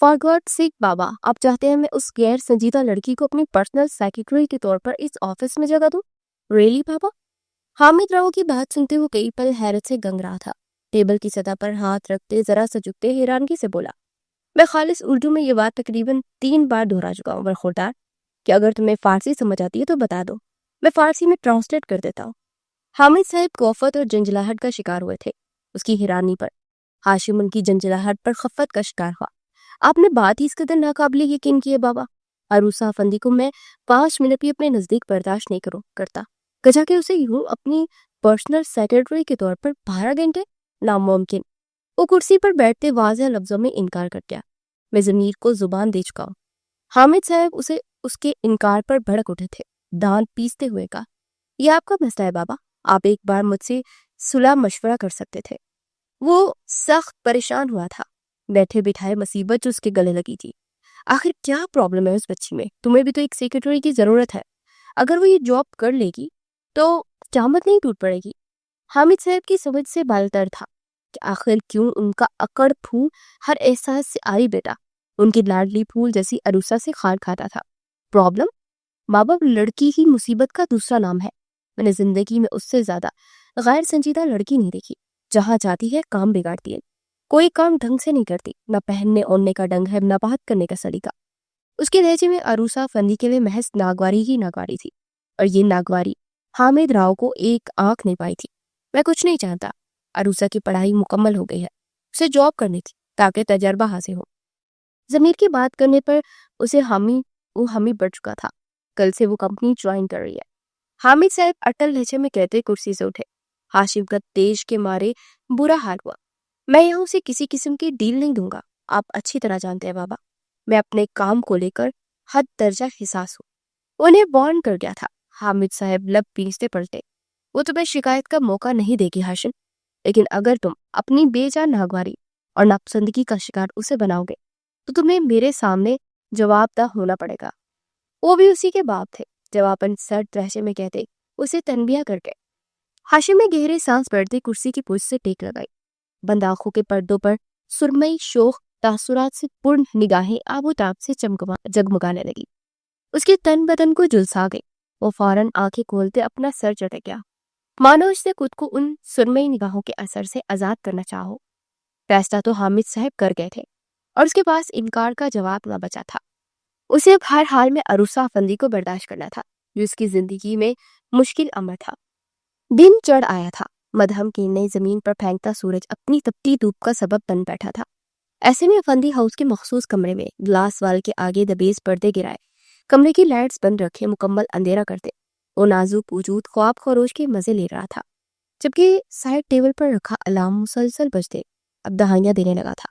For God sake बाबा, आप चाहते हैं मैं उस गैर संजीदा लड़की को अपनी पर्सनल सेक्रेटरी के तौर पर इस ऑफिस में जगह दूं? रियली बाबा? हामिद राव की बात सुनते हुए कई पल हैरत से गंग रहा था। टेबल की सतह पर हाथ रखते जरा सा झुकते हैरानगी से बोला, मैं खालिस उर्दू में ये बात तकरीबन 3 बार दोहरा चुका हूँ बरखुरदार, कि अगर तुम्हें फारसी समझ आती है तो बता दो, मैं फारसी में ट्रांसलेट कर देता हूँ। हामिद साहब कोफत और जंजलाहट का शिकार हुए थे। उसकी हैरानी पर हाशिम उनकी जंजलाहट पर खफत का शिकार हुआ। आपने बात ही इस कदर नाकाबिले यकीन की है बाबा। अरूसा अफंदी को मैं 5 मिनट भी अपने नजदीक बर्दाश्त नहीं करता, कजा के उसे यूं अपनी पर्सनल सेक्रेटरी के तौर पर 12 घंटे? नामुमकिन। वो कुर्सी पर बैठते वाज़ेह लफ्जों में इनकार कर गया। मैं ज़मीर को जुबान दे चुका हूँ। हामिद साहब उसे उसके इनकार पर भड़क उठे थे। दांत पीसते हुए कहा, यह आपका मसला है बाबा, आप एक बार मुझसे सुलह मशवरा कर सकते थे। वो सख्त परेशान हुआ था। बैठे बिठाए मुसीबत जो उसके गले लगी थी। आखिर क्या प्रॉब्लम है उस बच्ची में? तुम्हें भी तो एक सेक्रेटरी की जरूरत है। अगर वो ये जॉब कर लेगी तो चामत नहीं टूट पड़ेगी। हामिद साहब की समझ से बालतर था कि आखिर क्यों उनका अकड़ फूल हर एहसास से आई बेटा उनकी लाडली फूल जैसी अरूसा से खार खाता था। प्रॉब्लम? माँ बाप लड़की ही मुसीबत का दूसरा नाम है। मैंने जिंदगी में उससे ज्यादा गैर संजीदा लड़की नहीं देखी। जहां जाती है काम बिगाड़ती है, कोई काम ढंग से नहीं करती, न पहनने ओढ़ने का ढंग है, न बात करने का सलीका। उसके लहजे में अरूसा फंदी के लिए महज नागवारी ही नागवारी थी, और ये नागवारी हामिद राव को एक आंख नहीं पाई थी। मैं कुछ नहीं चाहता। अरूसा की पढ़ाई मुकम्मल हो गई है, उसे जॉब करनी थी ताकि तजर्बा हासिल हो। जमीर की बात करने पर उसे हामी बढ़ चुका था। कल से वो कंपनी ज्वाइन कर रही है। हामिद साहब अटल लहजे में कहते कुर्सी से उठे। हाशिम का तेज के मारे बुरा हाल हुआ। मैं यहाँ उसे किसी किस्म की डील नहीं दूंगा। आप अच्छी तरह जानते हैं बाबा, मैं अपने काम को लेकर हद दर्जा हिसास हूँ। उन्हें वार्न कर गया था। हामिद साहब लब पीसते पलटे। वो तुम्हें शिकायत का मौका नहीं देगी हाशिम, लेकिन अगर तुम अपनी बेजान नागवारी और नापसंदगी का शिकार उसे बनाओगे तो तुम्हें मेरे सामने जवाबदाह होना पड़ेगा। वो भी उसी के बाप थे। जवाबन सर्द लहजे में कहते उसे तनबिया करके। हाशिम ने गहरे सांस भरते कुर्सी की पुष्ट से टेक लगाई। बंद आंखों के पर्दों पर सुरमई शोख तासुरात से पूर्ण निगाहें आबोताब से जगमगाने लगी। उसके तन बदन को झुलसा गई। वो फौरन आंखें खोलते अपना सर झटक गया, मानो उसने खुद को उन सुरमई निगाहों के असर से आजाद करना चाहो। फैसला तो हामिद साहब कर गए थे और उसके पास इनकार का जवाब न बचा था। उसे अब हर हाल में अरूसा फंदी को बर्दाश्त करना था, जो उसकी जिंदगी में मुश्किल अमर था। दिन चढ़ आया था। मध्यम किरणें जमीन पर फेंकता सूरज अपनी तपती धूप का सबब बन बैठा था। ऐसे में फंदी हाउस के मखसूस कमरे में ग्लास वाल के आगे दबेज पर्दे गिराए, कमरे की लाइट्स बंद रखे मुकम्मल अंधेरा करते वो नाजुक वजूद ख्वाब खरोश के मजे ले रहा था, जबकि साइड टेबल पर रखा अलार्म मुसलसल बजते अब दहाइयां देने लगा था।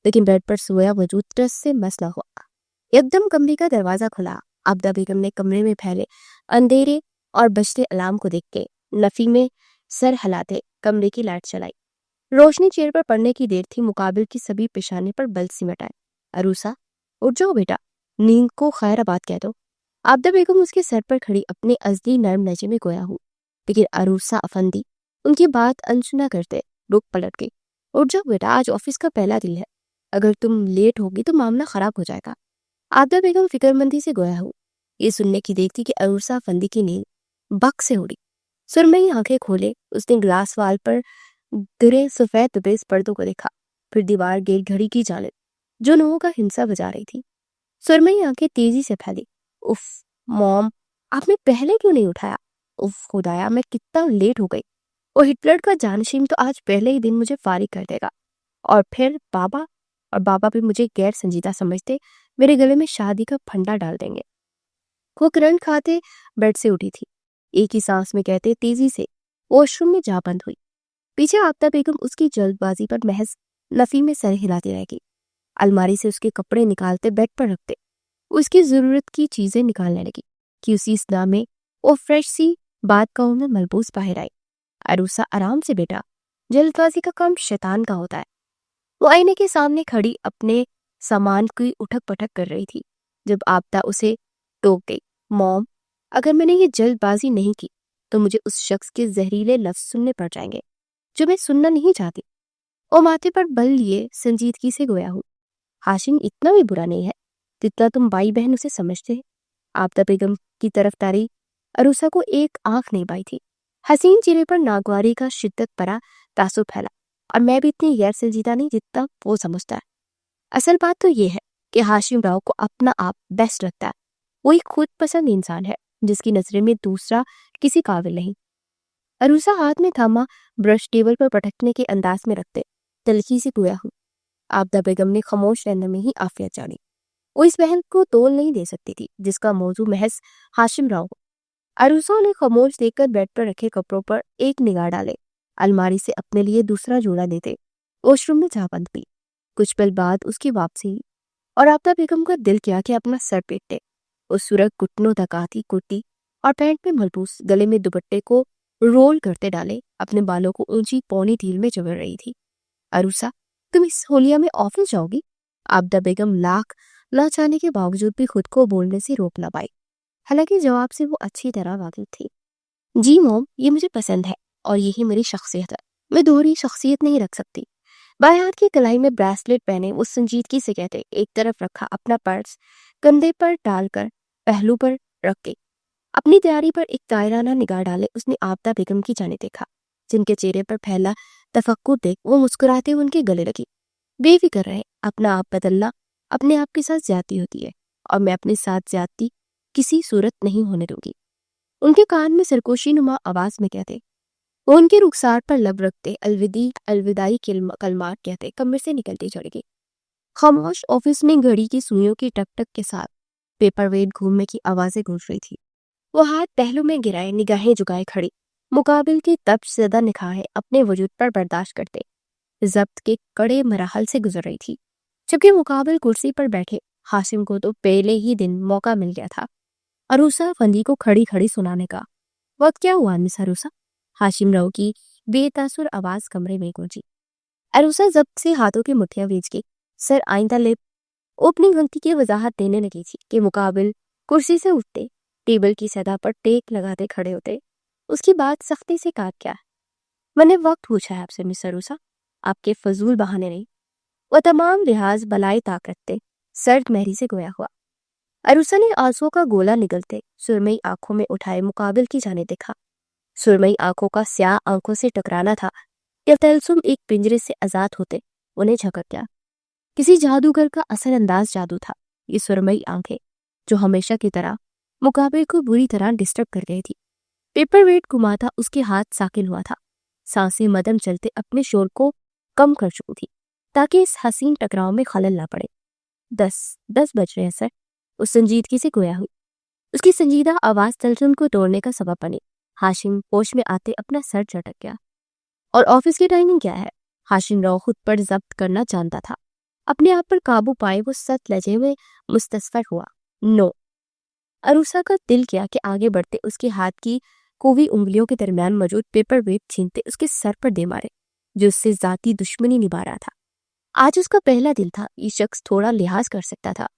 लेकिन बेड पर सोया वजूद ट्रस से मस न हुआ। एकदम कमरे का दरवाजा खुला। आबदा बेगम ने कमरे में फैले अंधेरे और बजते अलार्म को देख के नफी में सर हिलाते कमरे की लाइट चलाई। रोशनी चेयर पर पड़ने की देर थी। मुकाबिल की सभी पेशाने पर बल सिमट आए। अरूसा, उठ जाओ बेटा, नींद को खैराबाद कह दो। आबदा बेगम उसके सर पर खड़ी अपने अजली नर्म लहजे में गोया हूँ, लेकिन अरूसा अफंदी उनकी बात अनसुना करते रुक पलट गई। उठ जाओ बेटा, आज ऑफिस का पहला दिन है, अगर तुम लेट होगी तो मामला खराब हो जाएगा। आबदा बेगम फिक्रमंदी से गोया हूँ। ये सुनने की देर थी कि अरूसा अफंदी की नींद बक से उड़ी। सुरमई आंखें खोले उसने ग्लास वाल पर गिरे सफेद दबेज पर्दों को देखा, फिर दीवार गेट घड़ी की जानिब जो नोहों का हिंसा बजा रही थी। सुरमई आंखें तेजी से फैली। उफ मॉम, आपने पहले क्यों नहीं उठाया? उफ खुदाया, मैं कितना लेट हो गई। वो हिटलर का जानशीन तो आज पहले ही दिन मुझे फारिग कर देगा, और फिर बाबा भी मुझे गैर संजीदा समझते मेरे गले में शादी का फंडा डाल देंगे। वो करंट खाते बेड से उठी थी। एक ही सांस में कहते तेजी से वॉशरूम में जा बंद हुई। पीछे आबदा बेगम उसकी जल्दबाजी पर महज नफी में सर हिलाती रह गई। अलमारी से उसके कपड़े निकालते बेड पर रखते उसकी जरूरत की चीजें निकालने लगी कि उसी स्ना में वो फ्रेश सी बात का में मलबूस बाहर आई। अरूसा, आराम से बेटा, जल्दबाजी का काम शैतान का होता है। वो आईने के सामने खड़ी अपने सामान की उठक पटक कर रही थी जब आबदा उसे टोक गई। मॉम, अगर मैंने ये जल्दबाजी नहीं की तो मुझे उस शख्स के जहरीले लफ्ज सुनने पड़ जाएंगे जो मैं सुनना नहीं चाहती। वो माथे पर बल लिए संजीदगी से गोया हूँ। हाशिम इतना भी बुरा नहीं है जितना तुम भाई बहन उसे समझते हैं। आबदा बेगम की तरफदारी अरूसा को एक आंख नहीं पाई थी। हसीन चेहरे पर नागवारी का शिद्दत भरा तासुब फैला। और मैं भी इतनी गैर संजीदा नहीं जितना वो समझता है। असल बात तो ये है कि हाशिम राव को अपना आप बेस्ट लगता है। वो एक खुद पसंद इंसान है जिसकी नजर में दूसरा किसी काबिल नहीं। अरूसा हाथ में थामा ब्रश टेबल पर पटकने के अंदाज में रखते तलखी से गोया हूँ। आबदा बेगम ने खामोश रहने में ही आफियत जानी। वो इस बहन को तोल नहीं दे सकती थी जिसका मौजू महज हाशिम राव हो। अरूसा ने खामोश देखकर बेड पर रखे कपड़ों पर एक निगाह डाले। अलमारी से अपने लिए दूसरा जोड़ा लेते वॉशरूम में जा बंद हुई। कुछ पल बाद उसकी वापसी हुई और आबदा बेगम का दिल किया कि अपना सर पीटते। उस सूरत घुटनों तक आती कुर्ती और पैंट में मलबूस गले में दुपट्टे को रोल करते डाले अपने बालों को ऊंची पौनी ढील में चुभर रही थी। अरूसा, तुम इस होलिया में ऑफिस जाओगी? आबदा बेगम लाख ना चाहने के बावजूद भी खुद को बोलने से रोक ना पाई। हालांकि जवाब से वो अच्छी तरह वाकिफ थी। जी मॉम, ये मुझे पसंद है और यही मेरी शख्सियत है। मैं दोहरी शख्सियत नहीं रख सकती। बाएं हाथ की कलाई में ब्रेसलेट पहने वो संजीदगी से कहते एक तरफ रखा अपना पर्स कंधे पर डालकर पहलू पर रख के अपनी तैयारी पर एक दायराना निगाह डाले उसने आबदा बेगम की जाने देखा, जिनके चेहरे पर फैला तफक्कुर देख वो मुस्कुराते हुए उनके गले लगी। बेफिक्र रहे, अपना आप बदलना अपने आप के साथ ज्यादती होती है और मैं अपने साथ ज्यादती किसी सूरत नहीं होने दूंगी। उनके कान में सरकोशी नुमा आवाज में कहते वो उनके रुखसार पर लब रखते अलविदाई कलमात कहते कमरे से निकलती चढ़ गई। खामोश ऑफिस में घड़ी की सुइयों की टक-टक के साथ पेपर वेट घूमने की आवाजें गूंज रही थी। वो हाथ पहलू में गिराए निगाहें झुकाए खड़ी मुकाबिल की तब्श ज़दा निगाहें अपने वजूद पर बर्दाश्त करते जब्त के कड़े मराहल से गुजर रही थी। जबकि मुकाबिल कुर्सी पर बैठे हाशिम को तो पहले ही दिन मौका मिल गया था अरूसा फंदी को खड़ी खड़ी सुनाने का। वक्त क्या हुआ मिस अरूसा? हाशिम राव की बेतासुर आवाज कमरे में गूंजी। अरूसा जब्त से हाथों की मुट्ठियां भेज के सर आइंदा लिप अपनी गलती की वजाहत देने लगी थी कि मुकाबिल कुर्सी से उठते टेबल की सतह पर टेक लगाते खड़े होते। उसकी बात सख्ती से काट क्या? मैंने वक्त पूछा है आपसे मिस अरूसा, आपके फजूल बहाने नहीं। वह तमाम लिहाज बलाई ताकत थे सर्द महरी से गोया हुआ। अरूसा ने आंसुओं का गोला निगलते सुरमई आंखों में उठाए मुकाबिल की जाने देखा। सुरमई आंखों का स्याह आंखों से टकराना था या तलसुम एक पिंजरे से आजाद होते उन्हें झकक गया। किसी जादूगर का असल अंदाज जादू था ये सुरमई आंखें जो हमेशा की तरह मुकाबिल को बुरी तरह डिस्टर्ब कर गई थी। पेपर वेट घुमाता उसके हाथ साकिल हुआ था। सांसें मदम चलते अपने शोर को कम कर चुकी थी ताकि इस हसीन टकराव में खलल ना पड़े। 10 बज रहे हैं सर, उस संजीदगी से गोया हुई। उसकी संजीदा आवाज तलसुम को तोड़ने का सबब बनी। हाशिम होश में आते अपना सर झटक गया। और ऑफिस की टाइमिंग क्या है? हाशिम राव खुद पर जब्त करना जानता था। अपने आप पर काबू पाए वो सत लजे में मुस्तस्फर हुआ। नो। अरूसा का दिल किया कि आगे बढ़ते उसके हाथ की कोवी उंगलियों के दरमियान मौजूद पेपर वेट छीनते उसके सर पर दे मारे जो उससे जाती दुश्मनी निभा रहा था। आज उसका पहला दिन था। ये शख्स थोड़ा लिहाज कर सकता था,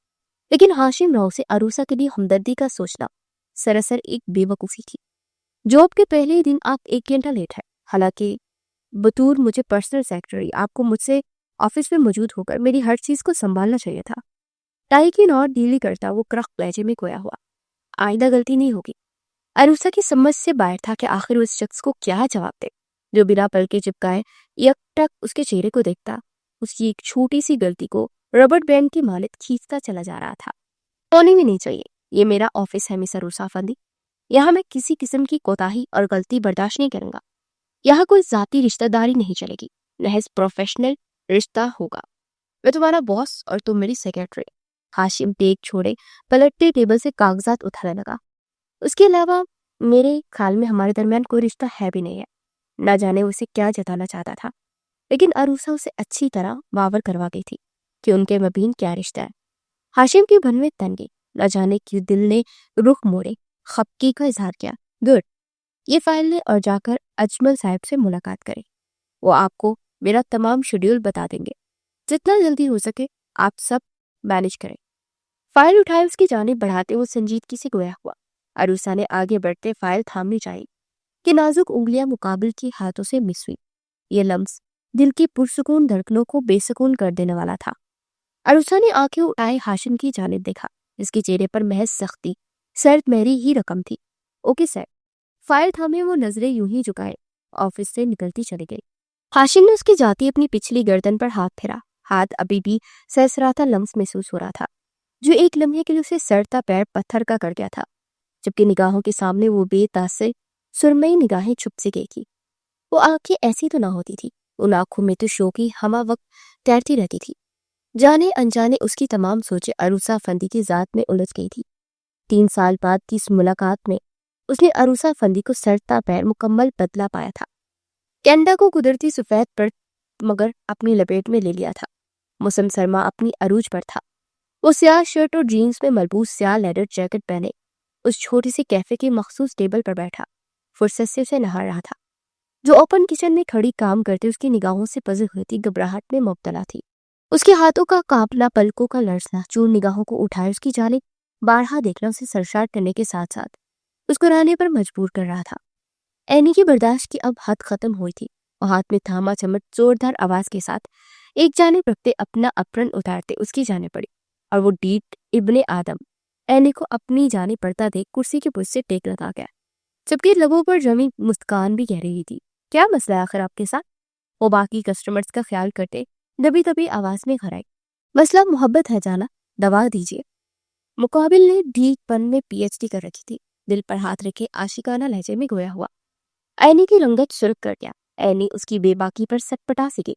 लेकिन हाशिम राव से अरूसा के लिए हमदर्दी का सोचना सरासर एक बेवकूफ़ी थी। जॉब के पहले ही दिन आप 1 घंटा लेट है। हालांकि बतूर मुझे पर्सनल सेक्रेटरी आपको मुझसे ऑफिस में मौजूद होकर मेरी हर चीज को संभालना चाहिए था। टाई की नॉट ढीली करता वो क्रख लहजे में खोया हुआ। आइंदा गलती नहीं होगी। अरूसा की समझ से बाहर था कि आखिर उस शख्स को क्या जवाब दे जो बिना पल के चिपकाए यकटक उसके चेहरे को देखता उसकी एक छोटी सी गलती को रबड़ बैंड की मालिक खींचता चला जा रहा था। होनी भी नहीं चाहिए। ये मेरा ऑफिस है मिस अरूसा फंदी। यहाँ मैं किसी किस्म की कोताही और गलती बर्दाश्त नहीं करूंगा। यहाँ कोई जाती रिश्तेदारी नहीं चलेगी, महज प्रोफेशनल रिश्ता होगा। मैं तुम्हारा बॉस और तुम मेरी सेक्रेटरी। हाशिम टेक छोड़े पलटते टेबल से कागजात उठाने लगा। उसके अलावा मेरे ख्याल में हमारे दरमियान कोई रिश्ता है भी नहीं है। न जाने उसे क्या जताना चाहता था, लेकिन अरूसा उसे अच्छी तरह बावर करवा गई थी कि उनके मबीन क्या रिश्ता है। हाशिम की भन में तन गई। न जाने क्यों दिल ने रुख मोड़े खपकी का इजहार किया। गुड, ये फाइल ले और जाकर अजमल साहब से मुलाकात करें। वो आपको मेरा तमाम शेड्यूल बता देंगे। जितना जल्दी हो सके आप सब मैनेज करें। फाइल उठाए उसकी जानिब बढ़ाते वो संजीदगी से गोया हुआ। अरूसा ने आगे बढ़ते फाइल थामनी चाहिए कि नाजुक उंगलियां मुकाबिल के हाथों से मिस हुई। ये लम्स दिल की पुरसुकून धड़कनों को बेसुकून कर देने वाला था। अरुषा ने आंखें उठाए हाशिम की जानिब देखा, जिसके चेहरे पर महज सख्ती, सर्द मेरी ही रकम थी। Okay sir. फाइल थामे वो नजरें यूं ही झुकाए ऑफिस से निकलती चली गई। हाशिम ने उसकी जाती अपनी पिछली गर्दन पर हाथ फेरा। हाथ अभी भी सहसराता लम्स महसूस हो रहा था, जो एक लम्हे के लिए उसे सड़ता पैर पत्थर का कर गया था, जबकि निगाहों के सामने वो बेतासिर सुरमई निगाहें छुप सी गई थी। वो आंखें ऐसी तो ना होती थी, उन आंखों में तो शो की हवा वक्त तैरती रहती थी। जाने अनजाने उसकी तमाम सोचें अरूसा फंदी की जात में उलझ गई थी। 3 साल बाद की इस मुलाकात में उसने अरूसा फंदी को सड़ता पैर मुकम्मल बदला पाया था। कैनेडा को कुदरती सफेद पर मगर अपनी लपेट में ले लिया था। मौसम सरमा अपनी अरूज पर था। वो स्याह शर्ट और जीन्स में मलबूस स्याह लेदर जैकेट पहने उस छोटी सी कैफे के मखसूस टेबल पर बैठा फुर्सत से उसे नहा रहा था। जो ओपन किचन में खड़ी काम करते उसकी निगाहों से पजल हुई थी, घबराहट में मुब्तला थी। उसके हाथों का कांपना, पलकों का लरसना, चूर निगाहों को उठाए उसकी जानिब बारहा देखना उसे सरशार करने के साथ साथ उसको रहने पर मजबूर कर रहा था। एनी की बर्दाश्त की अब हद खत्म हुई थी। और हाथ में थामा चम्मच जोरदार आवाज के साथ एक जानिब रखते अपना अप्रण उतारते उसकी जानिब पड़ी, और वो डीट इब्ने आदम एनी को अपनी जानिब पड़ता देख कुर्सी के पुश से टेक लगा गया, जबकि लबों पर जमी मुस्कान भी कह रही थी, क्या मसला है आखिर आपके साथ? वो बाकी कस्टमर्स का ख्याल करते दबी दबी आवाज में खराई, मसला मोहब्बत है जाना, दवा दीजिए। मुकाबिल ने ढीठपन में पीएचडी कर रखी थी, दिल पर हाथ रखे आशिकाना लहजे में गोया हुआ। ऐनी की रंगत सुर्ख कर गया। ऐनी उसकी बेबाकी पर सटपटा सी गई।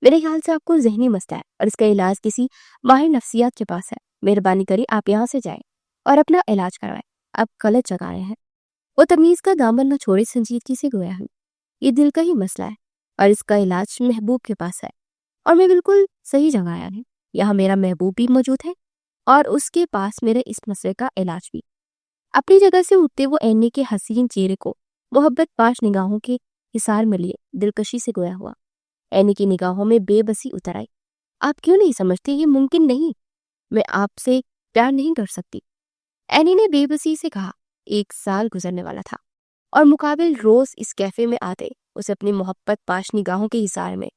मेरे ख्याल से आपको जहनी मसला है और इसका इलाज किसी माहिर नफ्सियात के पास है। मेहरबानी करिए आप यहाँ से जाएं और अपना इलाज करवाएं। आप गलत जगह आए हैं। वो तमीज का दामन न छोड़े संजीदगी से गोया है, ये दिल का ही मसला है और इसका इलाज महबूब के पास है, और मैं बिल्कुल सही जगह आया हूँ। यहाँ मेरा महबूब भी मौजूद है और उसके पास मेरे इस मसले का इलाज भी। अपनी जगह से उठते वो एनी के हसीन चेहरे को मोहब्बत पाश निगाहों के हिसार में लिए दिलकशी से गोया हुआ। एनी की निगाहों में बेबसी उतर आई। आप क्यों नहीं समझते? ये मुमकिन नहीं, मैं आपसे प्यार नहीं कर सकती। एनी ने बेबसी से कहा। 1 साल गुजरने वाला था और मुकाबिल रोज इस कैफे में आते उसे अपनी मोहब्बत पाश निगाहों के हिसार में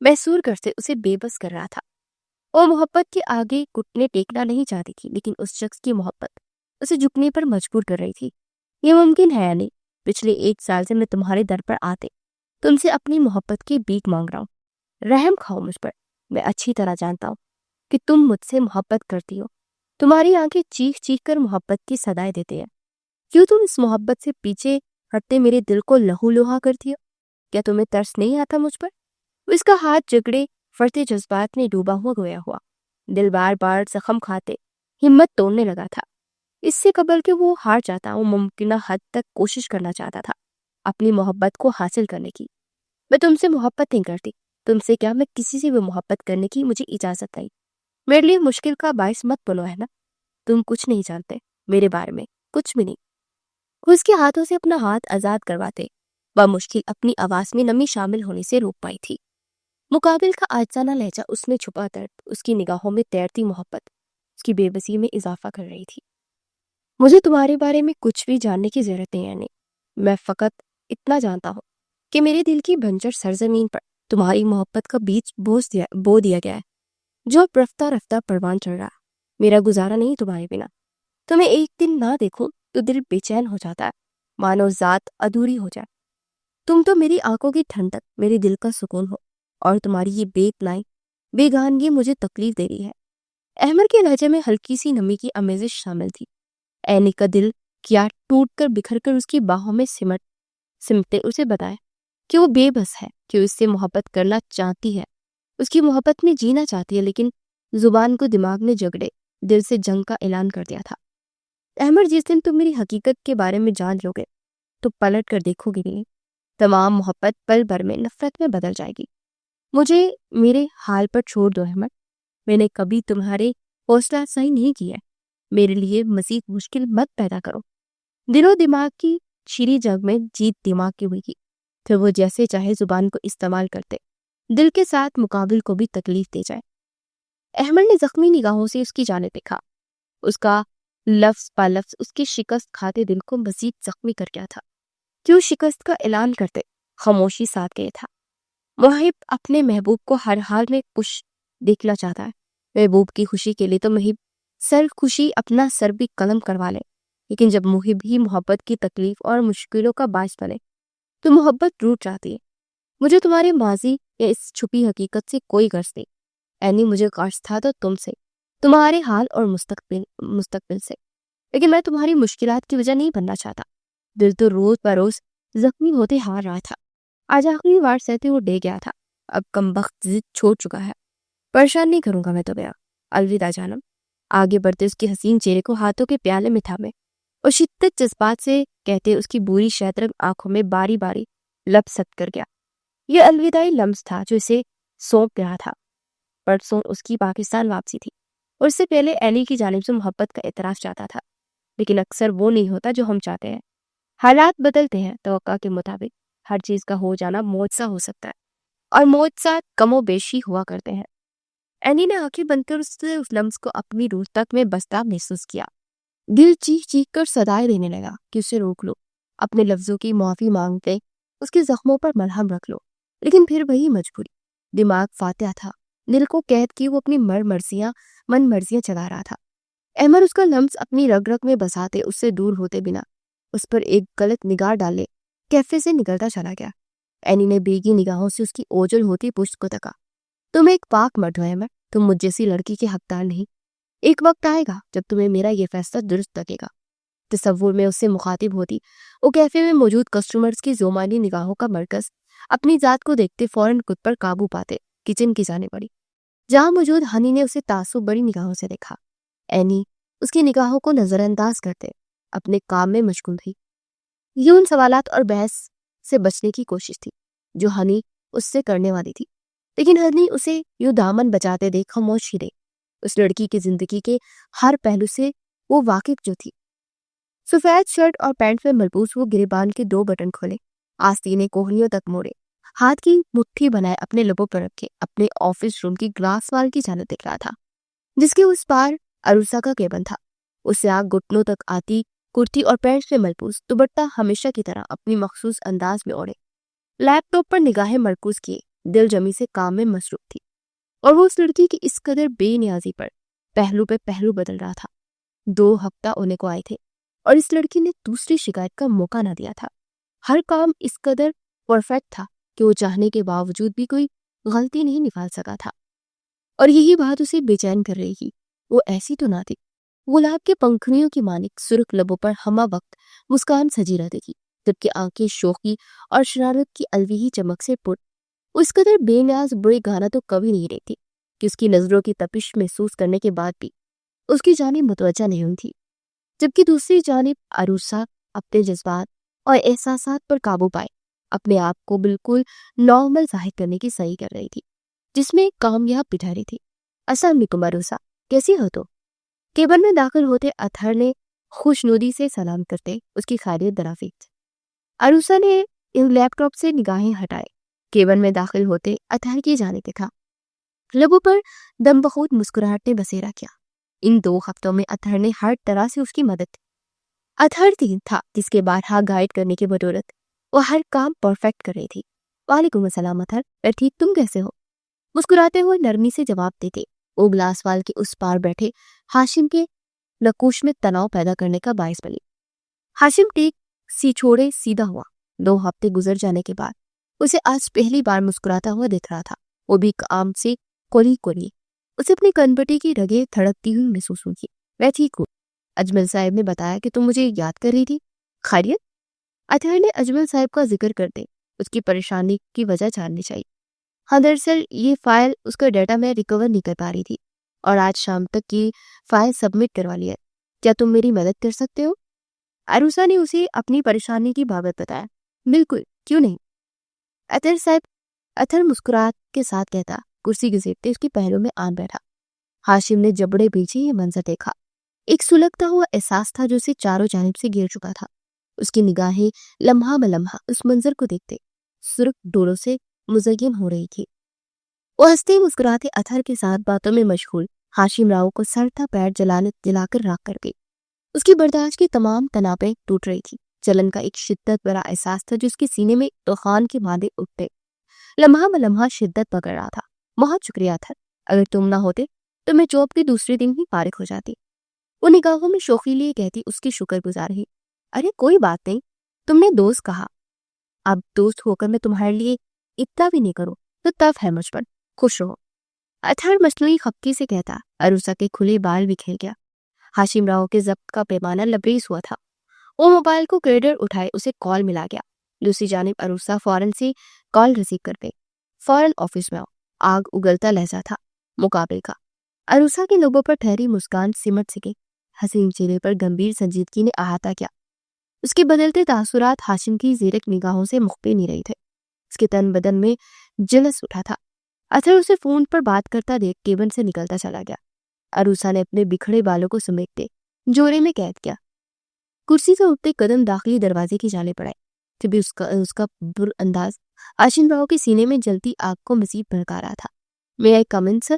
महसूर करते उसे बेबस कर रहा था। वो मोहब्बत के आगे घुटने टेकना नहीं चाहती थी, लेकिन उस शख्स की मोहब्बत उसे झुकने पर मजबूर कर रही थी। ये मुमकिन है या नहीं? पिछले 1 साल से मैं तुम्हारे दर पर आते तुमसे अपनी मोहब्बत की भीख मांग रहा हूँ। रहम खाओ मुझ पर। मैं अच्छी तरह जानता हूँ कि तुम मुझसे मोहब्बत करती हो। तुम्हारी आंखें चीख चीख कर मोहब्बत की सदाएं देते हैं। क्यों तुम इस मोहब्बत से पीछे हटते मेरे दिल को लहू लोहा करती हो? क्या तुम्हें तरस नहीं आता मुझ पर? उसका हाथ जगड़े फरते जज्बात में डूबा हुआ गोया हुआ। दिल बार बार जख्म खाते हिम्मत तोड़ने लगा था। इससे कबल कि वो हार जाता, वो मुमकिन हद तक कोशिश करना चाहता था अपनी मोहब्बत को हासिल करने की। मैं तुमसे मोहब्बत नहीं करती। तुमसे क्या, मैं किसी से भी मोहब्बत करने की मुझे इजाजत नहीं। मेरे लिए मुश्किल का बायस मत बनो, है ना? तुम कुछ नहीं जानते मेरे बारे में, कुछ भी नहीं। उसके हाथों से अपना हाथ आजाद करवाते वह मुश्किल अपनी आवाज में नमी शामिल होने से रोक पाई थी। मुकाबिल का आजजाना लहजा, उसमें छुपा दर्द, उसकी निगाहों में तैरती मोहब्बत उसकी बेबसी में इजाफा कर रही थी। मुझे तुम्हारे बारे में कुछ भी जानने की जरूरत नहीं है यानी। मैं फकत इतना जानता हूँ कि मेरे दिल की बंजर सरजमीन पर तुम्हारी मोहब्बत का बीज बो दिया गया है, जो अब रफ्ता रफ्ता परवान चढ़ रहा। मेरा गुजारा नहीं तुम्हारे बिना। तुम्हें एक दिन ना देखूं तो दिल बेचैन हो जाता है, मानो जात अधूरी हो जाए। तुम तो मेरी आंखों की ठंडक, मेरे दिल का सुकून हो, और तुम्हारी ये बेपनाही बेगानगी मुझे तकलीफ दे रही है। अहमद के लहजे में हल्की सी नमी की आमेजिश शामिल थी। ऐनी का दिल क्या टूट कर बिखर कर उसकी बाहों में सिमटते उसे बताया कि वो बेबस है, कि उससे मोहब्बत करना चाहती है, उसकी मोहब्बत में जीना चाहती है, लेकिन जुबान को दिमाग में जगड़े दिल से जंग का ऐलान कर दिया था। अहमद, जिस दिन तुम मेरी हकीकत के बारे में जान लोगे तो पलट कर देखोगे नहीं, तमाम मोहब्बत पल भर में नफरत में बदल जाएगी। मुझे मेरे हाल पर छोड़ दो अहमद। मैंने कभी तुम्हारे हौसला अफजाई नहीं की है। मेरे लिए मजीद मुश्किल मत पैदा करो। दिलो दिमाग की छिरी जग में जीत दिमाग की हुई, फिर वो जैसे चाहे जुबान को इस्तेमाल करते दिल के साथ मुकाबिल को भी तकलीफ दे जाए। अहमद ने जख्मी निगाहों से उसकी जाने देखा। उसका लफ्ज पा लफ्ज उसके शिकस्त खाते दिल को मजीद जख्मी कर गया था। क्यों शिकस्त का ऐलान करते खामोशी साथ गए था। मुहिब अपने महबूब को हर हाल में खुश देखना चाहता है। महबूब की खुशी के लिए तो मुहिब सर खुशी अपना सर भी कलम करवा ले, लेकिन जब मुहिब ही मोहब्बत की तकलीफ और मुश्किलों का बायस बने तो मोहब्बत टूट जाती है। मुझे तुम्हारे माजी या इस छुपी हकीकत से कोई गर्ज नहीं एनी, मुझे गर्ज था तो तुमसे, तुम्हारे हाल और मुस्तकबिल से, लेकिन मैं तुम्हारी मुश्किलात की वजह नहीं बनना चाहता। दिल तो रोज बरोज जख्मी होते हार रहा था। आज आखिरी बार सहते वो डे गया था, अब कमबख्त जिद छोड़ चुका है। परेशान नहीं करूंगा मैं तुम्हें, अलविदा जानम। आगे बढ़ते उसके हसीन चेहरे को हाथों के प्याले में थामे और शिद्दत जज्बात से कहते उसकी बुरी शैतरंग आंखों में बारी बारी लपसत कर गया। यह अलविदाई लम्स था जो इसे सौंप रहा था। परसों उसकी पाकिस्तान वापसी थी और इससे पहले एनी की जानिब से मोहब्बत का एतराफ़ चाहता था, लेकिन अक्सर वो नहीं होता जो हम चाहते हैं। हालात बदलते हैं, तवक्का के मुताबिक हर चीज का हो जाना मौजसा हो सकता है और मौजसा कमो बेशी हुआ करते हैं। एनी ने आंखें बंद कर उस लम्स को अपनी रूह तक में बसता महसूस किया। दिल चीख चीख कर सदाएं देने लगा कि उसे रोक लो, अपने लफ्जों की माफी मांगते उसके जख्मों पर मलहम रख लो, लेकिन फिर वही मजबूरी। दिमाग फातिहा था, दिल को कैद की वो अपनी मन मर्जियां चला रहा था। अहमद उसका लम्स अपनी रग रग में बसाते उससे दूर होते बिना उस पर एक गलत निगाह डाले कैफे से निकलता चला गया। एनी ने बेगी निगाहों से उसकी ओझल होती पुश्त को तका। तुम एक पाक मर्द हो अहमद, तुम मुझ जैसी लड़की के हकदार नहीं। एक वक्त आएगा जब तुम्हें मेरा ये फैसला दुरुस्त लगेगा। तसव्वुर में उससे मुखातिब होती वो कैफे में मौजूद कस्टमर्स की जोमानी निगाहों का मरकज अपनी जात को देखते फौरन खुद पर काबू पाते किचन की जाने पड़ी, जहां मौजूद हनी ने उसे तासुब बड़ी निगाहों से देखा। एनी उसकी निगाहों को नजरअंदाज करते अपने काम में मशगूल थी। ये उन सवालात और बहस से बचने की कोशिश थी जो हनी उससे करने वाली थी, लेकिन हनी उसे यूं दामन बचाते देख खामोश ही रही। उस लड़की की जिंदगी के हर पहलू से वो वाकिफ जो थी। सफेद शर्ट और पैंट में मलबूस वो गिरेबान के 2 बटन खोले, आस्तीने कोहनियों तक मोड़े, हाथ की मुट्ठी बनाए अपने लबों पर रखे, अपने ऑफिस रूम की ग्लास वाल की जानब दिख रहा था, जिसके उस पार अरूसा का केबन था। उससे आग घुटनों तक आती कुर्ती और पैंट से मलबूस दुपट्टा हमेशा की तरह अपनी मखसूस अंदाज में ओढ़े, लैपटॉप पर निगाहें मरकूज किए दिल जमी से काम में मसरूफ थी। और वो उस लड़की की इस कदर बेनियाजी पर पहलू पे पहलू बदल रहा था। 2 हफ्ता होने को आए थे और इस लड़की ने दूसरी शिकायत का मौका ना दिया था। हर काम इस कदर परफेक्ट था कि वो चाहने के बावजूद भी कोई गलती नहीं निकाल सका था, और यही बात उसे बेचैन कर रही थी। वो ऐसी तो ना थी, गुलाब के पंखुड़ियों की मानिक सुर्ख लबों पर हमा वक्त मुस्कान सजी रहती थी, जबकि आंखें शौकी और शरारत की अलविही चमक से पुर। उस कदर बेनियाज बुरे गाना तो कभी नहीं रही थी कि उसकी नजरों की तपिश महसूस करने के बाद भी उसकी जानिब मुतवज्जा नहीं हुई थी, जबकि दूसरी जानिब अरूसा अपने जज्बात और एहसासात पर काबू पाए अपने आप को बिल्कुल नॉर्मल जाहिर करने की सही कर रही थी, जिसमें कामयाब भी ठहरी थी। अस्सलाम वालेकुम अरूसा, कैसी हो तो? केबन में दाखिल होते अतहर ने खुशनुदी से सलाम करते उसकी खैरियत दराफी। अरूसा ने इन लैपटॉप से निगाहें हटाए, केबन में दाखिल होते अतहर की जाने देखा। लबों पर दम बखूद मुस्कुराहट ने बसेरा किया। इन 2 हफ्तों में अतहर ने हर तरह से उसकी मदद की। अतहर तीन था जिसके बारहा गाइड करने की बदौलत वो हर काम परफेक्ट कर रही थी। वालेकुम अस्सलाम अतहर, मैं ठीक, तुम कैसे हो? मुस्कुराते हुए नरमी से जवाब देते वो ग्लास वाल के उस पार बैठे हाशिम के नकूश में तनाव पैदा करने का बायस बनी। हाशिम टेक सी छोड़े सीधा हुआ। 2 हफ्ते गुजर जाने के बाद उसे आज पहली बार मुस्कुराता हुआ दिख रहा था, वो भी काम से कोली। उसे अपनी कनपटी की रगें धड़कती हुई महसूस हुई। मैं ठीक हूँ, अजमल साहब ने बताया कि तुम मुझे याद कर रही थी, खैरियत? अतहर ने अजमल साहब का जिक्र करते उसकी परेशानी की वजह जाननी चाहिए। हाँ, दरअसल ये फाइल उसका डाटा मैं रिकवर नहीं कर पा रही थी और आज शाम तक की फाइल सबमिट करवा लिया है। क्या तुम मेरी मदद कर सकते हो? अरूसा ने उसे अपनी परेशानी की बाबत बताया। बिल्कुल, क्यों नहीं? अतहर मुस्कुराहट के साथ कहता कुर्सी घसीटते उसकी पहलू में आन बैठा। हाशिम ने जबड़े पीछे ये मंजर देखा। एक सुलगता हुआ एहसास था जो उसे चारों जानिब से घेर चुका था। उसकी निगाहें लम्हा बलम्हा उस मंजर को देखते सुर्ख डोरों से मुज़य्यन हो रही थी। वो हंसते मुस्कुराते अतहर के साथ बातों में मशगूल हाशिम राव को सर था पैर जलाकर राख कर गई। उसकी बर्दाश्त की तमाम तनापें टूट रही थी। जलन का एक शिद्दत भरा एहसास था जो उसके सीने में तूफान के मादे उठते लम्हा बलम्हा शिद्दत पकड़ रहा था। बहुत शुक्रिया अतहर, अगर तुम ना होते تو میں جاب کے دوسرے دن ہی فارغ ہو جاتی۔ وہ نگاہوں میں شوخی لیے کہتی اس کی شکر گزار رہی، ارے کوئی بات نہیں، تم نے دوست کہا، اب دوست ہو کر میں تمہارے لیے اتنا بھی نہیں کروں تو تب ہے مجھ پر، خوش رہو۔ اطہر مصنوعی خفگی سے کہتا۔ عروسہ کے کھلے بال بھی کھل گیا۔ ہاشم راؤ کے ضبط کا پیمانہ لبریز ہوا تھا۔ وہ موبائل کو کریڈر اٹھائے، اسے کال ملا گیا۔ دوسری جانب عروسہ فوراً سے کال ریسیو کر گئی۔ فوراً آفس میں آؤ۔ آگ اگلتا لہجہ تھا مقابل کا۔ عروسہ کے لبوں پر ٹھہری مسکان سمٹ سے گئی۔ حسین چہرے پر گمبھیر سنجیدگی نے احاطہ کیا۔ اس کے بدلتے تاثرات ہاشم کی زیرک نگاہوں سے مخفی نہیں رہی تھے۔ اس کے تن بدن میں جلس اٹھا تھا۔ اطہر اسے فون پر بات کرتا دیکھ کیبن سے نکلتا چلا گیا۔ عروسہ نے اپنے بکھڑے بالوں کو سمیٹتے جوڑے میں قید کیا۔ کرسی سے اٹھتے قدم داخلی دروازے کی جانب بڑھائے، تبھی اس کا پر انداز ہاشم راؤ کے سینے میں جلتی آگ کو مزید بھڑکا رہا تھا۔ میں آئی کم ان سر؟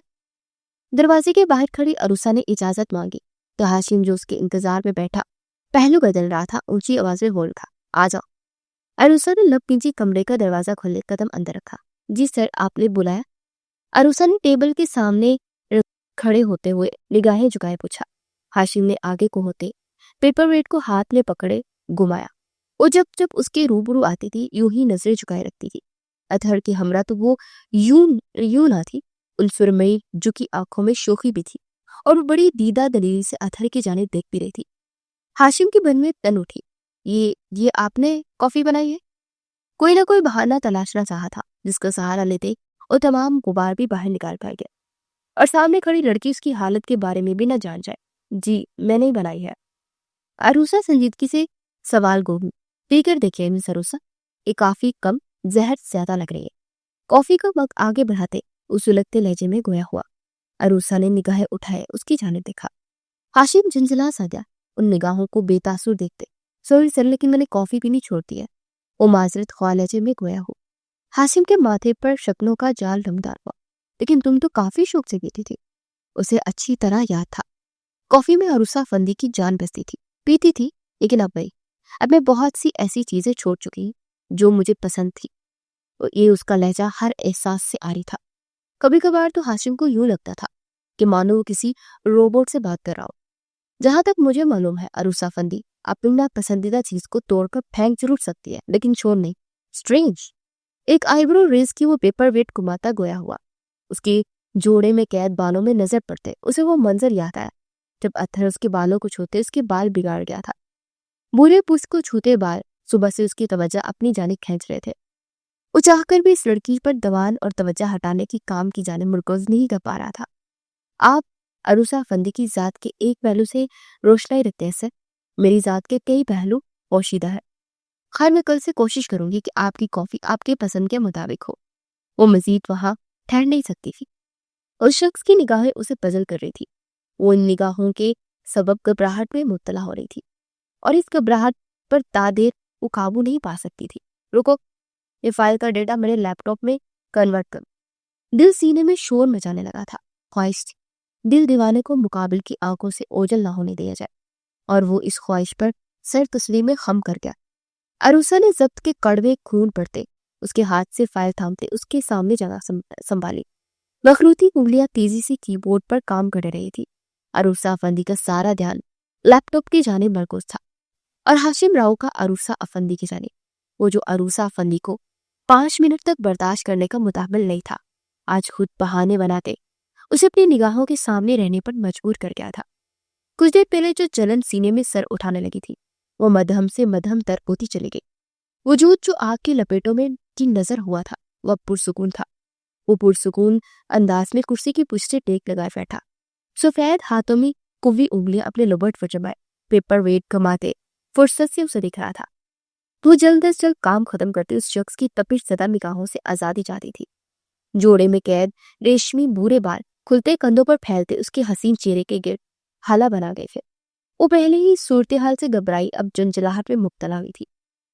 دروازے کے باہر کھڑی عروسہ نے اجازت مانگی تو ہاشم جو اس کے انتظار میں بیٹھا پہلو بدل رہا تھا اونچی آواز میں بول اٹھا، آ جاؤ۔ عروسہ نے لب پیچی کمرے کا دروازہ کھولے قدم اندر رکھا۔ جی سر، آپ نے بلایا؟ عروسہ نے ٹیبل کے سامنے کھڑے ہوتے ہوئے نگاہیں جھکائے پوچھا۔ ہاشم نے آگے کو ہوتے پیپر ویٹ کو ہاتھ میں پکڑے گھمایا۔ وہ جب اس کے روبرو آتی تھی یوں ہی نظریں جھکائے رکھتی تھی۔ اطہر کی ہمراہ تو وہ یوں نہ تھی، ان سرمئی جھکی آنکھوں میں شوخی بھی تھی، اور وہ بڑی دیدہ دلیری سے اطہر کی جانب دیکھ بھی رہی تھی۔ ہاشم کی بن میں تن اٹھی۔ یہ آپ نے کافی بنائی ہے؟ کوئی نہ کوئی بہانہ تلاشنا چاہا تھا جس کا سہارا لیتے وہ تمام غبار بھی باہر نکال پائے گیا، اور سامنے کھڑی لڑکی اس کی حالت کے بارے میں بھی نہ جان جائے۔ جی میں نے بنائی ہے۔ عروسہ سنجیدگی سے سوال گو پی کر دیکھیے مس عروسہ، یہ کافی کم زہر زیادہ لگ رہی ہے۔ کافی کا مگ آگے بڑھاتے اس سلگتے لہجے میں گویا ہوا۔ عروسہ نے نگاہیں اٹھائے اس کی جانب دیکھا۔ ہاشم جھنجھلا سا گیا ان نگاہوں کو بے تاثر دیکھتے۔ سوری سر، لیکن میں نے کافی پینی چھوڑ دی ہے، وہ معذرت خواہ لہجے میں گویا ہو۔ ہاشم کے ماتھے پر شکنوں کا جال رمدار ہوا۔ لیکن تم تو کافی شوق سے پیتی تھی۔ اسے اچھی طرح یاد تھا کافی میں عروسہ فندی کی جان بستی تھی۔ پیتی تھی، لیکن اب میں بہت سی ایسی چیزیں چھوڑ چکی ہوں جو مجھے پسند تھی۔ یہ اس کا لہجہ ہر احساس سے آری تھا۔ کبھی کبھار تو ہاشم کو یوں لگتا تھا کہ مانو وہ کسی روبوٹ سے بات کر رہا ہو۔ جہاں تک مجھے معلوم ہے عروسہ فندی اپنی ناپسندیدہ چیز کو توڑ کر پھینک ضرور سکتی ہے، لیکن چھوڑ نہیں۔ اسٹرینج۔ ایک آئی برو ریز کی وہ پیپر ویٹ گھماتا گویا ہوا۔ اس کے جوڑے میں قید بالوں میں نظر پڑتے اسے وہ منظر یاد آیا جب اطہر اس کے بالوں کو چھوتے اس کے بال بگاڑ گیا تھا۔ بورے پوس کو چھوتے بال صبح سے اس کی توجہ اپنی جانب کھینچ رہے تھے۔ وہ چاہ کر بھی اس لڑکی پر دوان اور توجہ ہٹانے کی کام کی جانب مرکوز نہیں کر پا رہا تھا۔ آپ عروسہ فندی کی ذات کے ایک پہلو سے روشنائی رکھتے ہیں سر، میری ذات کے کئی پہلو پوشیدہ ہے۔ خیر میں کل سے کوشش کروں گی کہ آپ کی کافی آپ کے پسند کے مطابق ہو۔ وہ مزید وہاں ٹھہر نہیں سکتی تھی۔ اس شخص کی نگاہیں اسے پزل کر رہی تھی۔ وہ ان نگاہوں کے سبب گھبراہٹ میں مبتلا ہو رہی تھی، اور اس گھبراہٹ پر تادیر وہ قابو نہیں پا سکتی تھی۔ رکو، یہ فائل کا ڈیٹا میرے لیپ ٹاپ میں کنورٹ کرو۔ دل سینے میں شور مچانے لگا تھا۔ خواہش تھی دل دیوانے کو مقابل کی آنکھوں سے اوجھل نہ ہونے دیا جائے، اور وہ اس خواہش پر سر تسلیم میں خم کر گیا۔ عروسہ نے ضبط کے کڑوے خون پڑتے اس کے ہاتھ سے فائل تھامتے اس کے سامنے جگہ سنبھالی۔ مخروطی انگلیاں تیزی سے کی بورڈ پر کام کر رہی تھی۔ عروسہ افندی کا سارا دھیان لیپ ٹاپ کی جانب مرکوز تھا، اور ہاشم راؤ کا عروسہ افندی کی جانب۔ وہ جو عروسہ افندی کو 5 منٹ تک برداشت کرنے کا متحمل نہیں تھا، آج خود بہانے بناتے اسے اپنی نگاہوں کے سامنے رہنے پر مجبور کر گیا تھا۔ کچھ دیر پہلے جو جلن سینے میں سر اٹھانے لگی تھی وہ مدھم سے مدھم تر ہوتی چلی گئی۔ وجود جو آگ کی لپیٹوں میں کی نظر ہوا تھا وہ پرسکون تھا۔ وہ پرسکون انداز میں کرسی کی پشت سے ٹیک لگائے بیٹھا، سفید ہاتھوں میں قوی انگلیاں اپنے لبٹ پر جمائے پیپر ویٹ گھماتے فرصت سے اسے دکھ رہا تھا۔ وہ جلد از جلد کام ختم کرتے اس شخص کی تپش زدہ نگاہوں سے آزادی چاہتی تھی۔ جوڑے میں قید ریشمی بھورے بال کھلتے کندھوں پر پھیلتے اس کے حسین چہرے کے گرد حالا بنا گئے تھے۔ وہ پہلے ہی صورتحال سے گھبرائی اب جنجلاہٹ میں مبتلا ہوئی تھی۔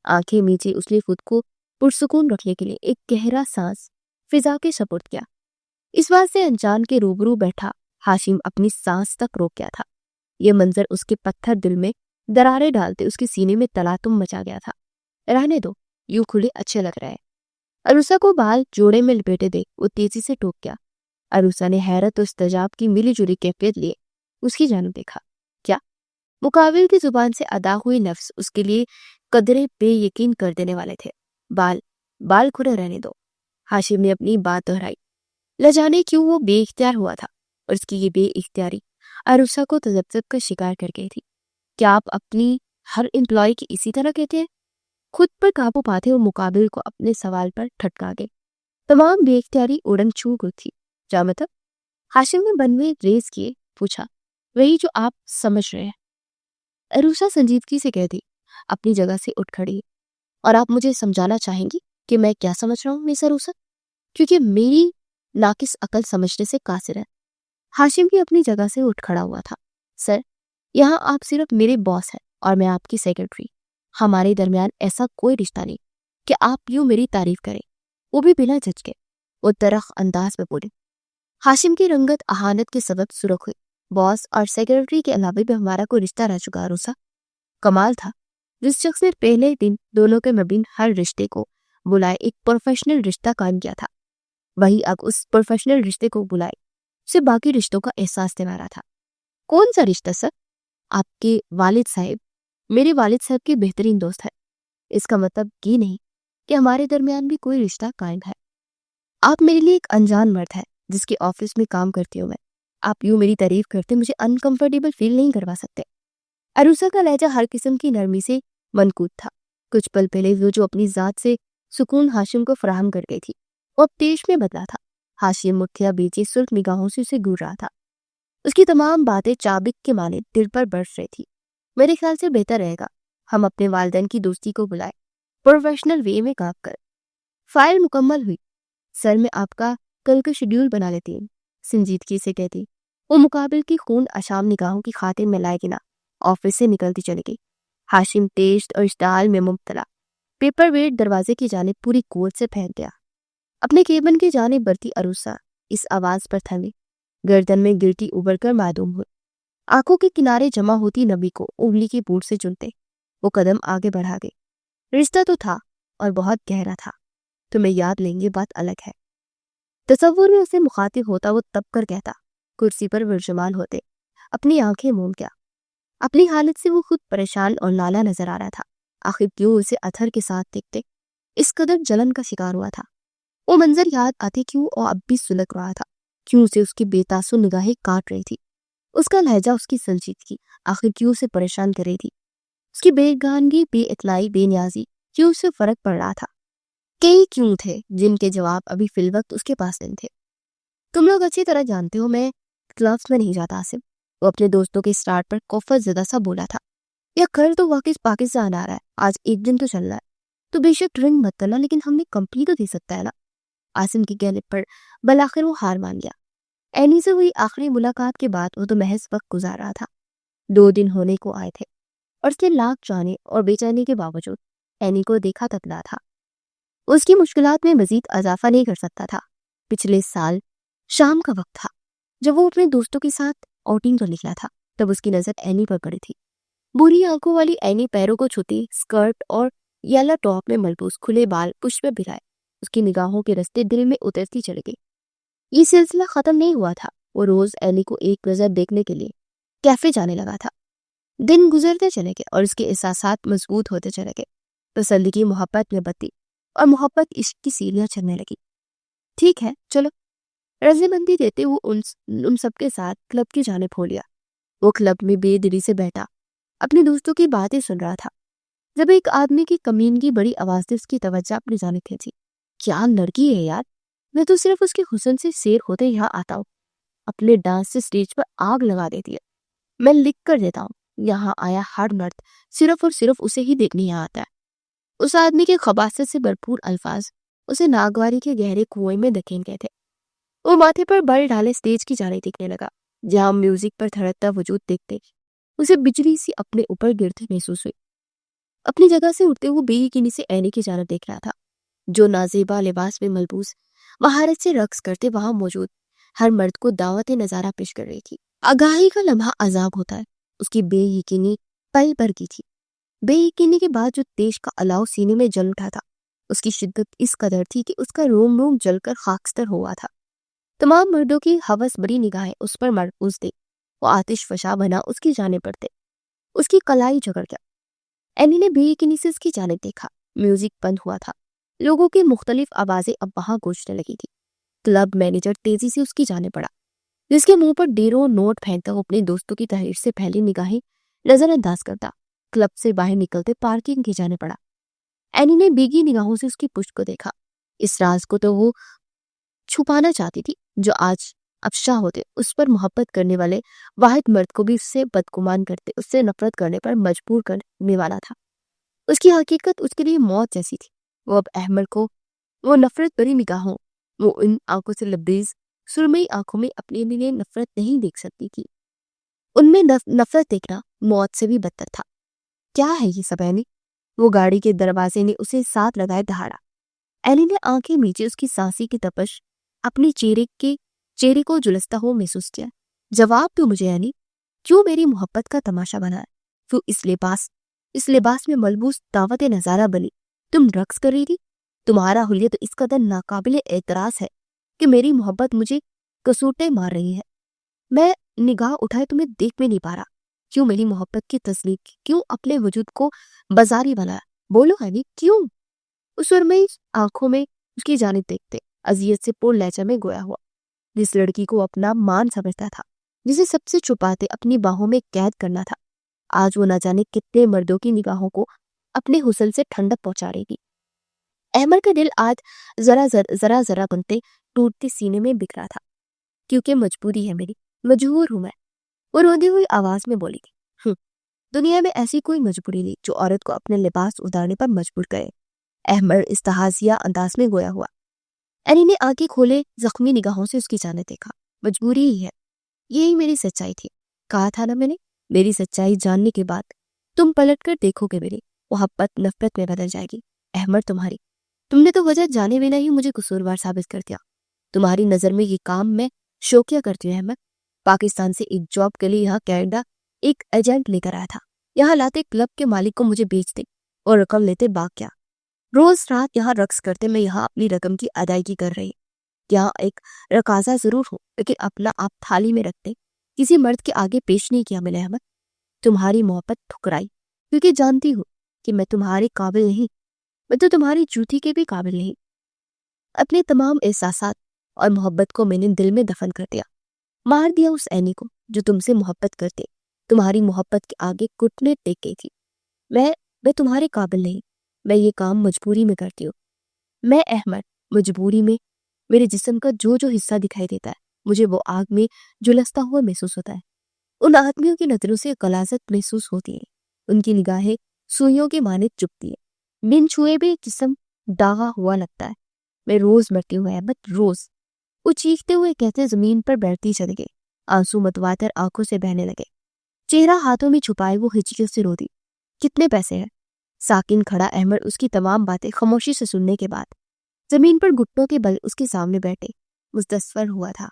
آنکھیں میچے اس نے خود کو پرسکون رکھنے کے لیے ایک گہرا سانس فضا کے سپرد کیا۔ اس بات سے انجان کے روبرو بیٹھا ہاشم اپنی سانس تک روک گیا تھا۔ یہ منظر اس کے پتھر دل میں درارے ڈالتے اس کے سینے میں تلاتم مچا گیا تھا۔ رہنے دو، یوں کھلے اچھے لگ رہے ہیں۔ عروسہ کو بال جوڑے میں لپیٹے دیکھ وہ تیزی سے ٹوک گیا۔ عروسہ نے حیرت و استعجاب کی ملی جلی کیفیت لیے اس کی جانب دیکھا۔ کیا؟ مقابل کی زبان سے ادا ہوئے لفظ اس کے لیے قدرے بے یقین کر دینے والے تھے۔ بال کھلے رہنے دو، ہاشم نے اپنی بات دہرائی۔ نہ جانے کیوں وہ بے اختیار ہوا تھا اور اس کی یہ بے اختیاری عروسہ کو تذبذب کا شکار کر گئی تھی۔ کیا آپ اپنی ہر امپلائی کی اسی طرح کہتے ہیں؟ خود پر قابو پاتے وہ مقابل کو اپنے سوال پر ٹھٹکا گئے۔ تمام بے اختیاری اڑن چھو گئی تھی۔ کیا مطلب؟ ہاشم نے بنوے ریز کیے پوچھا۔ وہی جو آپ سمجھ رہے ہیں، عروسہ سنجیدگی سے کہہ دی، اپنی جگہ سے اٹھ کھڑی۔ اور آپ مجھے سمجھانا چاہیں گی کہ میں کیا سمجھ رہا ہوں مس عروسہ؟ کیونکہ میری ناقص عقل سمجھنے سے قاصر ہے۔ ہاشم بھی اپنی جگہ سے اٹھ کھڑا ہوا تھا۔ سر، یہاں آپ صرف میرے باس ہیں اور میں آپ کی سیکرٹری۔ ہمارے درمیان ایسا کوئی رشتہ نہیں کہ آپ یوں میری تعریف کریں، وہ بھی بنا جھجکے۔ وہ ترخ انداز میں بولے۔ ہاشم کی رنگت اہانت کے سبب سرخ ہوئی۔ باس اور سیکرٹری کے علاوہ بھی ہمارا کوئی رشتہ رہ چکا عروسہ۔ کمال تھا، جس شخص نے پہلے دن دونوں کے مابین ہر رشتے کو بلائے ایک پروفیشنل رشتہ قائم کیا تھا، وہی اب اس پروفیشنل رشتے کو بلائے اسے باقی رشتوں کا احساس دلا رہا تھا۔ کون سا رشتہ سر؟ آپ کے والد صاحب میرے والد صاحب کے بہترین دوست ہے۔ اس کا مطلب یہ نہیں کہ ہمارے درمیان بھی کوئی رشتہ قائم ہے۔ آپ میرے لیے ایک انجان مرد ہے جس کے آفس میں کام کرتی ہوں میں۔ آپ یوں میری تعریف کرتے مجھے انکمفرٹیبل فیل نہیں کروا سکتے۔ عروسہ کا لہجہ ہر قسم کی نرمی سے منقوط تھا۔ کچھ پل پہلے وہ جو اپنی ذات سے سکون ہاشم کو فراہم کر گئی تھی وہ اب تیش میں بدلا تھا۔ ہاشم مٹھیا بیچے سرخ نگاہوں سے اسے گور رہا تھا۔ اس کی تمام باتیں چابک کے مانے دل پر برس رہی تھی۔ میرے خیال سے بہتر رہے گا ہم اپنے والدین کی دوستی کو بلائیں، پروفیشنل وے میں کام کر۔ فائل مکمل ہوئی۔ سر، میں آپ کا کل کا شیڈیول بنا لیتی ہوں، سنجیدگی سے کہتی۔ وہ مقابل کی خون اشام نگاہوں کی خاطر میں لائے گنا آفس سے نکلتی چلی گئی۔ ہاشم تیش اور اشتعال میں مبتلا پیپر ویٹ دروازے کی جانب پوری قوت سے پھینک گیا۔ اپنے کیبن کی جانب بڑھتی عروسہ اس آواز پر تھمی، گردن میں گرتی ابھر کر معدوم ہوئی۔ آنکھوں کے کنارے جمع ہوتی نبی کو انگلی کی بوٹ سے چنتے وہ قدم آگے بڑھا گئی۔ رشتہ تو تھا اور بہت گہرا تھا، تمہیں یاد لیں گے بات الگ ہے۔ تصور میں اسے مخاطب ہوتا وہ تب کر کہتا، کرسی پر ورجمان ہوتے، اپنی آنکھیں موم کیا۔ اپنی حالت سے وہ خود پریشان اور لالا نظر آ رہا تھا۔ آخر کیوں اسے اتھر کے ساتھ دیکھتے، اس قدر جلن کا شکار ہوا تھا۔ وہ منظر یاد آتے کیوں اور اب بھی سلگ رہا تھا، کیوں اسے اس کی بے تاثر نگاہیں کاٹ رہی تھی۔ اس کا لہجہ، اس کی سنجیدگی آخر کیوں اسے پریشان کر رہی تھی۔ اس کی بے گانگی، بے اطلاعی، بے نیازی کیوں اسے فرق پڑ رہا تھا۔ کئی کیوں تھے جن کے جواب ابھی فی الوقت اس کے پاس نہیں تھے۔ تم لوگ اچھی طرح جانتے ہو میں کلبس میں نہیں جاتا آصف، وہ اپنے دوستوں کے اسٹارٹ پر کوفت زدہ سا بولا تھا۔ یا کل تو واقعی پاکستان آ رہا ہے، آج ایک دن تو چل رہا ہے، تو بے شک ڈرنک مت کرنا، لیکن ہم نے کمپنی تو دے سکتا ہے نا۔ آصف کی کہنے پر بالآخر وہ ہار مان گیا۔ اینی سے ہوئی آخری ملاقات کے بعد وہ تو محض وقت گزار رہا تھا۔ 2 دن ہونے کو آئے تھے اور اس کے لاکھ جانے اور بے چینی کے باوجود اینی کو دیکھا تتلا تھا۔ اس کی مشکلات میں مزید اضافہ نہیں کر سکتا تھا۔ پچھلے سال شام کا وقت تھا جب وہ اپنے دوستوں کے ساتھ آؤٹنگ پر نکلا تھا، تب اس کی نظر اینی پر پڑی تھی۔ بری آنکھوں والی اینی پیروں کو چھوتی اسکرٹ اور یلا ٹاپ میں ملبوس کھلے بال پشت پہ بھرائے اس کی نگاہوں کے رستے دل میں اترتی چلی گئی۔ یہ سلسلہ ختم نہیں ہوا تھا۔ وہ روز اینی کو ایک نظر دیکھنے کے لیے کیفے جانے لگا تھا۔ دن گزرتے چلے گئے اور اس کے احساسات مضبوط ہوتے چلے گئے۔ تسلی کی محبت میں بدی اور محبت عشق کی سیڑھیاں چڑھنے لگی۔ ٹھیک ہے چلو، رضامندی دیتے وہ ان سب کے ساتھ کلب کی جانب ہو لیا۔ وہ کلب میں بے دلی سے بیٹھا اپنے دوستوں کی باتیں سن رہا تھا جب ایک آدمی کی کمینگی بڑی آواز سے اس کی توجہ اپنی جانب کھینچی۔ کیا لڑکی ہے یار، میں تو صرف اس کے حسن سے سیر ہوتے یہاں آتا ہوں، اپنے ڈانس سے سٹیج پر آگ لگا دیتی ہے۔ میں لکھ کر دیتا ہوں یہاں آیا ہر مرد صرف اور صرف اسے ہی دیکھنے یہاں آتا ہے۔ اس آدمی کے خباثت سے بھرپور الفاظ اسے ناگواری کے گہرے کنویں میں دھکیل گئے تھے۔ وہ ماتھے پر بل ڈالے سٹیج کی جانب دیکھنے لگا جہاں میوزک پر دھڑکتا وجود دیکھتے اسے بجلی سی اپنے اوپر گرتے محسوس ہوئی۔ اپنی جگہ سے اٹھتے وہ بے یقینی سے اینی کی جانب دیکھ رہا تھا جو نازیبا لباس میں ملبوس مہارت سے رقص کرتے وہاں موجود ہر مرد کو دعوت نظارہ پیش کر رہی تھی۔ آگاہی کا لمحہ عذاب ہوتا ہے، اس کی بے یقینی پل بھر کی تھی۔ بے یقینی کے بعد جو تیش کا الاؤ سینے میں جل اٹھا تھا، اس کی شدت اس قدر تھی کہ اس کا روم روم جل کر خاکستر ہوا تھا۔ तमाम मर्दों की हवस भरी निगाहें उस पर मरकूज थी। वो आतिश फशा बना उसकी जाने पड़ते, उसकी कलाई झगड़ गया। एनी ने बेयकीनी से उसकी जानिब देखा। म्यूजिक बंद हुआ था, लोगों की मुख्तलिफ आवाजें अब वहां गूंजने लगी थी। क्लब मैनेजर तेजी से उसकी जाने पड़ा, जिसके मुंह पर ढेरों नोट फेंकता वो अपने दोस्तों की तहरीर से पहली निगाहें नजरअंदाज करता क्लब से बाहर निकलते पार्किंग की जाने पड़ा। एनी ने भीगी निगाहों से उसकी पुश्त को देखा। इस राज को तो वो छुपाना चाहती थी जो आज अफशा होते, उस पर मोहब्बत करने वाले वाहिद मर्द को भी उससे बदगुमान करते, उससे नफरत करने पर मजबूर करने वाला था। उसकी हकीकत उसके लिए मौत जैसी थी। वो अब अहमद को वो नफरत भरी निगाहों, वो इन आंखों से लबरेज सुरमई आंखों में अपने लिए नफरत नहीं देख सकती थी। उनमें नफरत देखना मौत से भी बदतर था। क्या है ये सब एनी? वो गाड़ी के दरवाजे ने उसे साथ लगाए दहाड़ा। एनी ने आंखें मीचे उसकी सांसी की तपश अपने चेहरे को जुलसता हुआ महसूस किया। जवाब दो मुझे एनी, क्यों मेरी मोहब्बत का तमाशा बना है? क्यों इस लिबास में मलबूस दावत नजारा बनी? तुम रक्स कर रही थी। तुम्हारा हुलिया तो इस कदर नाकाबिले एतराज है कि मेरी मोहब्बत मुझे कसूटे मार रही है। मैं निगाह उठाए तुम्हें देख में नहीं पा रहा। क्यों मेरी मोहब्बत की तस्लीक, क्यों अपने वजूद को बाजारी बनाया? बोलो एनी, क्यों? उस सुरमई आंखों में उसकी जानिब देखते अजियत से पुर लहजा में गोया हुआ। जिस लड़की को अपना मान समझता था, जिसे सबसे छुपाते अपनी बाहों में कैद करना था, आज वो न जाने कितने मर्दों की निगाहों को अपने हुस्न से ठंडक पहुंचा रही थी। अहमद का दिल आज जरा जरा बनते टूटते सीने में बिखरा था। क्योंकि मजबूरी है मेरी, मजबूर हूं मैं, वो रोती हुई आवाज में बोली थी। दुनिया में ऐसी कोई मजबूरी नहीं जो औरत को अपने लिबास उतारने पर मजबूर करे। अहमद इस्तहाजिया अंदाज में गोया हुआ। एनी ने आंखें खोले जख्मी निगाहों से उसकी जाने देखा। मजबूरी ही है, यही मेरी सच्चाई थी। कहा था ना मैंने, मेरी सच्चाई जानने के बाद तुम पलटकर देखोगे, मेरी मोहब्बत नफरत में बदल जाएगी। अहमद तुमने तो वजह जाने बिना ही मुझे कसूरवार साबित कर दिया। तुम्हारी नजर में ये काम मैं शौकिया करती हूँ अहमद। पाकिस्तान से एक जॉब के लिए यहाँ कनाडा एक एजेंट लेकर आया था। यहाँ लाते क्लब के मालिक को मुझे बेच दे और रकम लेते बाग क्या। रोज रात यहाँ रक्स करते मैं यहाँ अपनी रकम की अदायगी कर रही। यहाँ एक रकाजा जरूर हूँ, लेकिन अपना आप थाली में रखते किसी मर्द के आगे पेश नहीं किया मैंने अहमद। तुम्हारी मोहब्बत ठुकराई क्योंकि जानती हूँ कि मैं तुम्हारे काबिल नहीं, मैं तो तुम्हारी जूती के भी काबिल नहीं। अपने तमाम एहसासात और मोहब्बत को मैंने दिल में दफन कर दिया, मार दिया उस एनी को जो तुमसे मोहब्बत करते तुम्हारी मोहब्बत के आगे घुटने टेक गई थी। मैं तुम्हारे काबिल नहीं, मैं ये काम मजबूरी में करती हूँ। मैं अहमद मजबूरी में मेरे जिस्म का जो जो हिस्सा दिखाई देता है मुझे वो आग में झुलसता हुआ महसूस होता है। उन आदमियों की नजरों से गलाजत महसूस होती है, उनकी निगाहें सुइयों के माने चुभती है। बिन छुए भी जिस्म दागा हुआ लगता है। मैं रोज मरती हूँ अहमद, रोज। वो चीखते हुए कहते जमीन पर बैठती चले गए। आंसू मतवातर आंखों से बहने लगे। चेहरा हाथों में छुपाए वो हिचकियों से रो दी। कितने पैसे हैं? साकिन खड़ा अहमद उसकी तमाम बातें खामोशी से सुनने के बाद जमीन पर घुटनों के बल उसके सामने बैठे मुस्तस्फर हुआ था।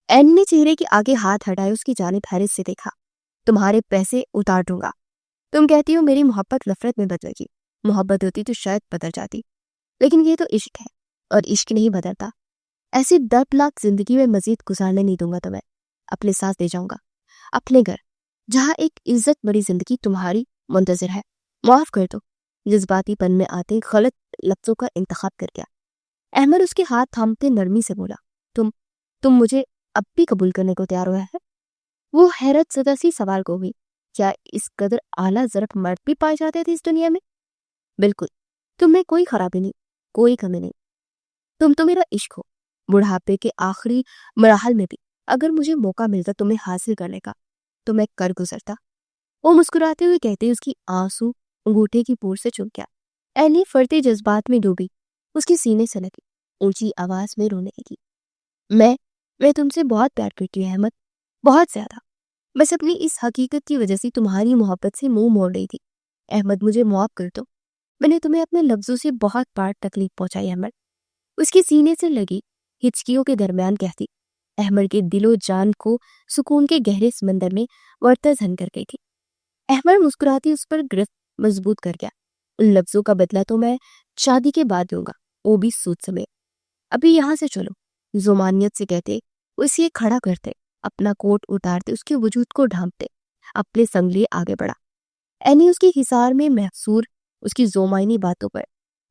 एन ने चेहरे के आगे हाथ हटाए उसकी जानिब हैरत से देखा। तुम्हारे पैसे उतार दूंगा। तुम कहती हो मेरी मोहब्बत नफरत में बदलेगी। मोहब्बत होती तो शायद बदल जाती, लेकिन ये तो इश्क है और इश्क नहीं बदलता। ऐसी दर्दनाक जिंदगी में मजीद गुजारने नहीं दूंगा तुम्हें। अपने साथ ले जाऊंगा, अपने घर, जहाँ एक इज्जत बड़ी जिंदगी तुम्हारी मुंतजर है। माफ कर दो, जज्बातीपन में आते गलत लफ्जों का इंतखाब कर गया। अहमद उसके हाथ थामते नरमी से बोला, तुम मुझे अब भी कबूल करने को तैयार हुआ है? वो हैरत ज़दा सी सवाल को हुई। क्या इस कदर आला ज़रफ मर्द भी पाए जाते थे इस दुनिया में? बिल्कुल, तुम में कोई खराबी नहीं, कोई कमी नहीं। तुम तो मेरा इश्क हो। बुढ़ापे के आखिरी मराहल में भी अगर मुझे मौका मिलता तुम्हें हासिल करने का तो मैं कर गुजरता। वो मुस्कुराते हुए कहते उसकी आंसू अंगूठे की पूर से चुभ गया। एनी फरते जज्बात में डूबी उसके सीने से लगी, ऊंची आवाज में रोने लगी। मैं तुमसे बहुत प्यार करती हूँ अहमद, बहुत ज्यादा। बस अपनी इस हकीकत की वजह से तुम्हारी मोहब्बत से मुंह मोड़ रही थी। अहमद मुझे माफ कर दो, मैंने तुम्हें अपने लफ्जों से बहुत बार तकलीफ पहुंचाई अहमद। उसके सीने से लगी हिचकियों के दरमियान कहती अहमद के दिलो जान को सुकून के गहरे समंदर में वर्तज़न कर गई थी। अहमद मुस्कुराती उस पर गिरफ्त मजबूत कर गया। उन लफ्जों का बदला तो मैं शादी के बाद दूंगा, वो भी सूद समेत। अभी यहाँ से चलो, ज़ुमानियत से कहते, उसे खड़ा करते, अपना कोट उतारते, उसके वजूद को ढांपते, अपने संग लिए आगे बढ़ा। एनी उसके हिसार में महसूर उसकी ज़ोमाइनी बातों पर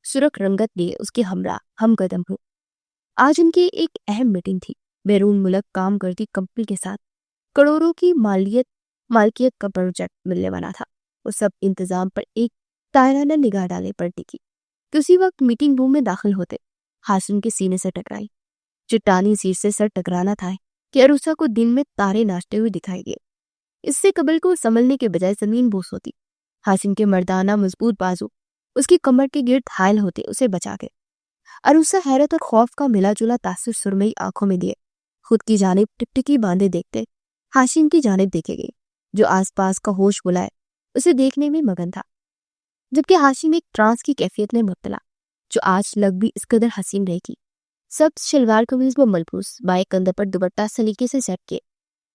सुरख रंगत लिए उसके हमरा हम कदम हूँ। आज उनकी एक अहम मीटिंग थी। बैरून मुल्क काम करती कंपनी के साथ करोड़ों की मालकियत का प्रोजेक्ट मिलने वाला था। वो सब इंतजाम पर एक तायराना निगाह डाले पर टिकी कि उसी वक्त मीटिंग रूम में दाखिल होते हाशिम के सीने से टकराई। चट्टानी सीट से सर टकराना था कि अरूसा को दिन में तारे नाचते हुए दिखाई दिए। इससे कबल को संभलने के बजाय जमीन बोस होती। हाशिम के मर्दाना मजबूत बाजू उसकी कमर के गिर्द हायल होते उसे बचा गए। अरूसा हैरत और खौफ का मिला जुला तासुर सुरमई आंखों में दिए खुद की जानिब टिकटिकी बांधे देखते हाशिम की जानिब देखे गए, जो आसपास का होश बुलाए उसे देखने में मगन था, जबकि हाशिम एक ट्रांस की कैफियत में मुब्तला, जो आज लग भी इस कदर हसीन रहेगी। सब शलवार कमीज व मलबूस, बाएं कंधे पर दुपट्टा सलीके से सेट किए,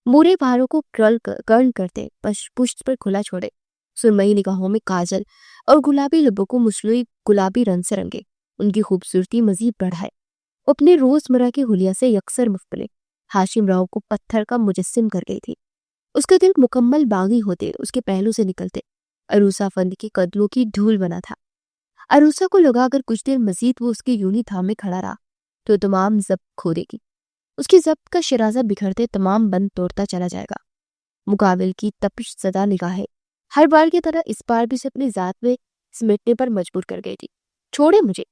मूरे बालों को कर्ल करते पुष्ट पर खुला छोड़े, सुरमई निगाहों में काजल और गुलाबी लबों को मुसलुई गुलाबी रंग से रंगे, उनकी खूबसूरती मजीद बढ़ाए। अपने रोजमर्रा के हुलिया से यकसर मुख्तलिफ हाशिम राव को पत्थर का मुजस्सिम कर गई थी। उसका दिल मुकम्मल बागी होते उसके पहलू से निकलते अरूसा फंद के कदमों की धूल बना था। अरूसा को लगा अगर कुछ देर मजीद वो उसके यूनी थामे खड़ा रहा तो तमाम जब्त खो देगी। उसकी जब्त का शिराजा बिखरते तमाम बंद तोड़ता चला जाएगा। मुकाबिल की तपिश ज़दा निगाहें हर बार की तरह इस बार भी से अपनी जात में समेटने पर मजबूर कर गई थी। छोड़े मुझे,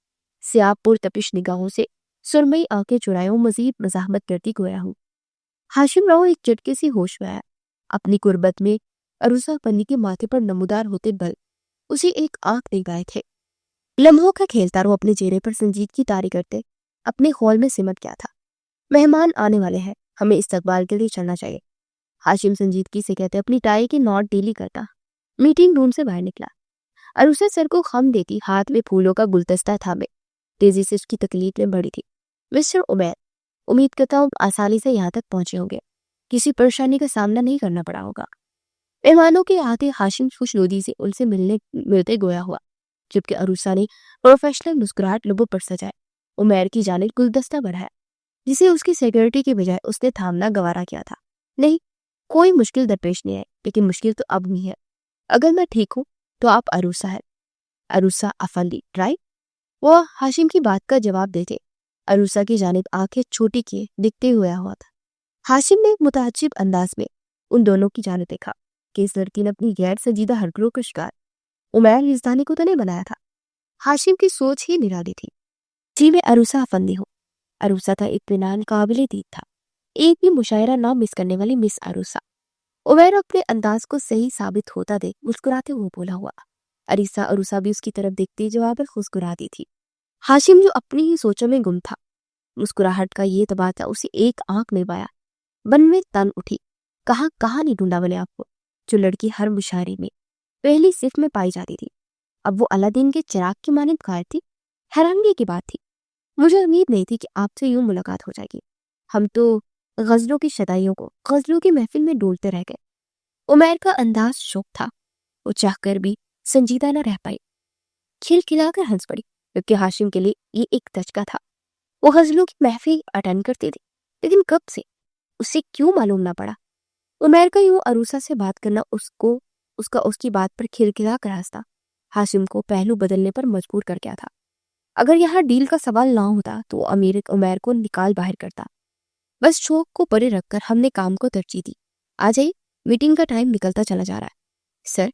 सियापुर तपिश निगाहों से सुरमई आंखें चुराए मजीद मजाहमत करती गोया हूँ। हाशिम राव एक झटके से होश में आया। अपनी कुर्बत में अरूसा पन्नी के माथे पर नमूदार होते बल उसे एक आंख दे गए थे। लम्हों का खेलता वो अपने चेहरे पर संजीदगी तारी करते अपने हॉल में सिमट गया था। मेहमान आने वाले हैं, हमें इस्तकबाल के लिए चलना चाहिए, हाशिम संजीदगी से कहते अपनी टाई की नॉट ढीली करता मीटिंग रूम से बाहर निकला। अरूसा सर को खम देती हाथ में फूलों का गुलदस्ता थामे तेजी से उसकी तकलीफ में बढ़ी थी। मिस्टर उमैर, उम्मीद करता हूँ आसानी से यहाँ तक पहुंचे होंगे, किसी परेशानी का सामना नहीं करना पड़ा होगा। मेहमानों के आते हाशिम खुशनुदी से उनसे मिलते गोया हुआ, जबकि अरूसा ने प्रोफेशनल मुस्कुराहट लबों पर सजाए उमैर की जानिब गुलदस्ता बढ़ाया, जिसे उसकी सिक्योरिटी के बजाय उसने थामना गवारा किया था। नहीं, कोई मुश्किल दरपेश नहीं है, लेकिन मुश्किल तो अब नहीं है। अगर मैं ठीक हूँ तो आप अरूसा है, अरूसा अफंदी, राइट? वो हाशिम की बात का जवाब देते अरूसा की जानिब आंखें छोटी किए दिखते हुए हुआ था। हाशिम ने एक मुताज्जिब अंदाज में उन दोनों की जानिब देखा कि इस लड़की ने अपनी गैर संजीदा हरकतों का शिकार उमैर रिजदानी को तो नहीं बनाया था। हाशिम की सोच ही निराली थी। जी मैं अरूसा अफंदी हूँ। अरूसा का इत्मीनान काबिले दीद था, एक भी मुशायरा ना मिस करने वाली मिस अरूसा। उमैर अपने अंदाज को सही साबित होता देख मुस्कुराते हुए बोला हुआ। अरूसा भी उसकी तरफ देखती जवाब मुस्कुराती थी। हाशिम जो अपनी ही सोचों में गुम था, मुस्कुराहट का ये तबादला उसे एक आंख में पाया। बन में तन उठी, कहाँ नहीं ढूंढा मैंने आपको, जो लड़की हर मुशायरे में पहली सिफ में पाई जाती थी, अब वो अलादीन के चिराग की मानिंद गायब थी। हैरानगी की बात थी, मुझे उम्मीद नहीं थी कि आपसे यूं मुलाकात हो जाएगी। हम तो गजलों की शदाइयों को गजलों की महफिल में डोलते रह गए। उमैर का अंदाज शोक था, वो चाहकर भी संजीदा न रह पाई, खिलखिलाकर हंस पड़ी, क्योंकि हाशिम के लिए ये एक धचका था। वो गजलों की महफिल अटेंड करती थी, लेकिन कब से उसे क्यों मालूम ना पड़ा। उमैर का यूं अरूसा से बात करना उसकी बात पर खिलखिला कर हंसता हाशिम को पहलू बदलने पर मजबूर कर गया था। अगर यहाँ डील का सवाल ना होता तो अमीर उमैर को निकाल बाहर करता। बस शौक को परे रखकर हमने काम को तरजीह दी। आ जाइए, मीटिंग का टाइम निकलता चला जा रहा है। सर,